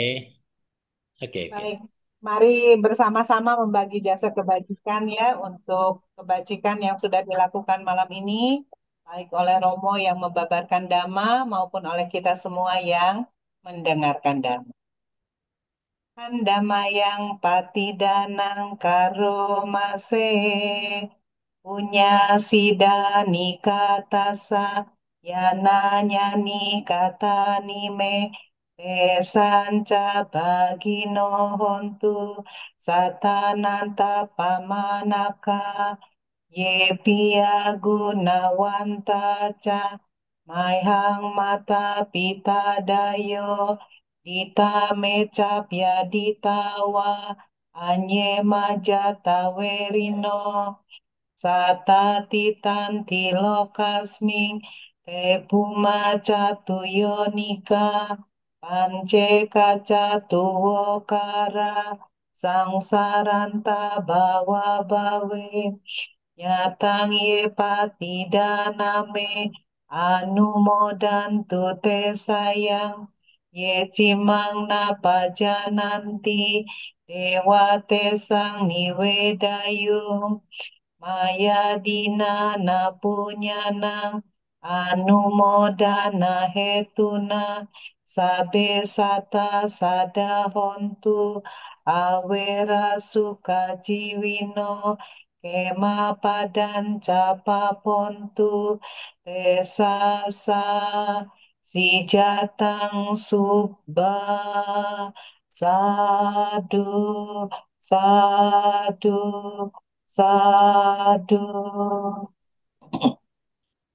oke, oke. Baik, mari bersama-sama membagi jasa kebajikan ya untuk kebajikan yang sudah dilakukan malam ini, baik oleh Romo yang membabarkan dhamma maupun oleh kita semua yang mendengarkan dhamma. Danang patidanang karomase punya sidani katasa yana nyani kata nime pesanca bagino hontu satananta pamanaka ye pia gunawanta ca maihang mata pita dayo dita mecap ya ditawa anye majata werino satatitanti lokasming te puma catuyonika pance kacatuwokara sangsaranta bawa bawe nyatang ye patidaname anumodantu te sayang ye cimang napajananti dewa te sang niwedayung Maya dina na punyana anumodana hetuna sabe sata sadahontu awera suka jiwino kema padan capa pontu tesasa si jatang subba sadu sadu Sadu.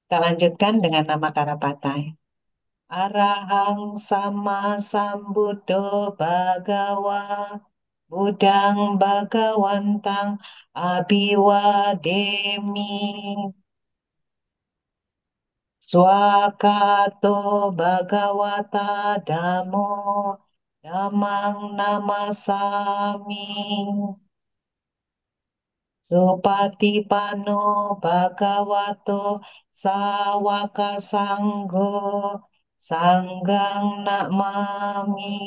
Kita lanjutkan dengan nama Karapatai. Arahang sama sambuddho bagawa budang bagawantang abiwademi swakato bagawata damo damang namasami Supatipano Bhagavato Sawaka Sanggo Sanggang Namami.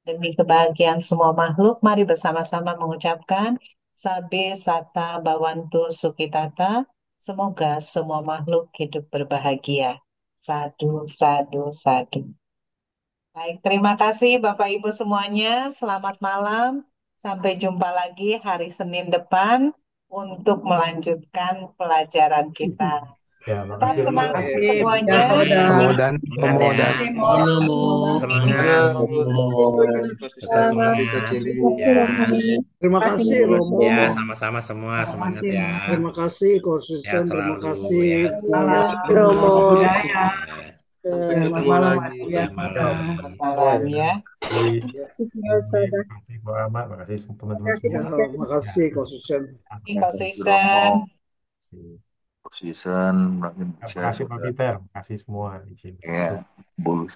Demi kebahagiaan semua makhluk, mari bersama-sama mengucapkan Sabe Sata Bawantu Sukitata. Semoga semua makhluk hidup berbahagia. Sadu, sadu, sadu. Baik, terima kasih Bapak Ibu semuanya. Selamat malam. Sampai jumpa lagi hari Senin depan untuk melanjutkan pelajaran kita. Ya, Tetap makasih. Terima semangat kasih, semuanya. Bunda Soda. Kemudian Semangat ya. kemudian Kasih, Mo. Mana mau? Semangat. Tetap semangat. Ya. Terima kasih, Romo. Ya, sama-sama semua. Semangat ya. Terima kasih, Sehat konsisten. Terima selalu kasih, ya. Bu Malam, Yasin. Romo. Maaf ya. Budaya. Ya. Sampai Selamat ketemu malam lagi. Adi ya. Selamat Ya, malam. Selamat semua malam ya. ya. Makasih Ya, Indi, makasih Bu Ahmad, makasih teman-teman ya, semua. Ya, makasih Kak Susan. Terima kasih, Kasih Romo, Susan. makasih. season, Ya, Indonesia makasih Pak juga. Peter, makasih semua di sini. Ya, boleh.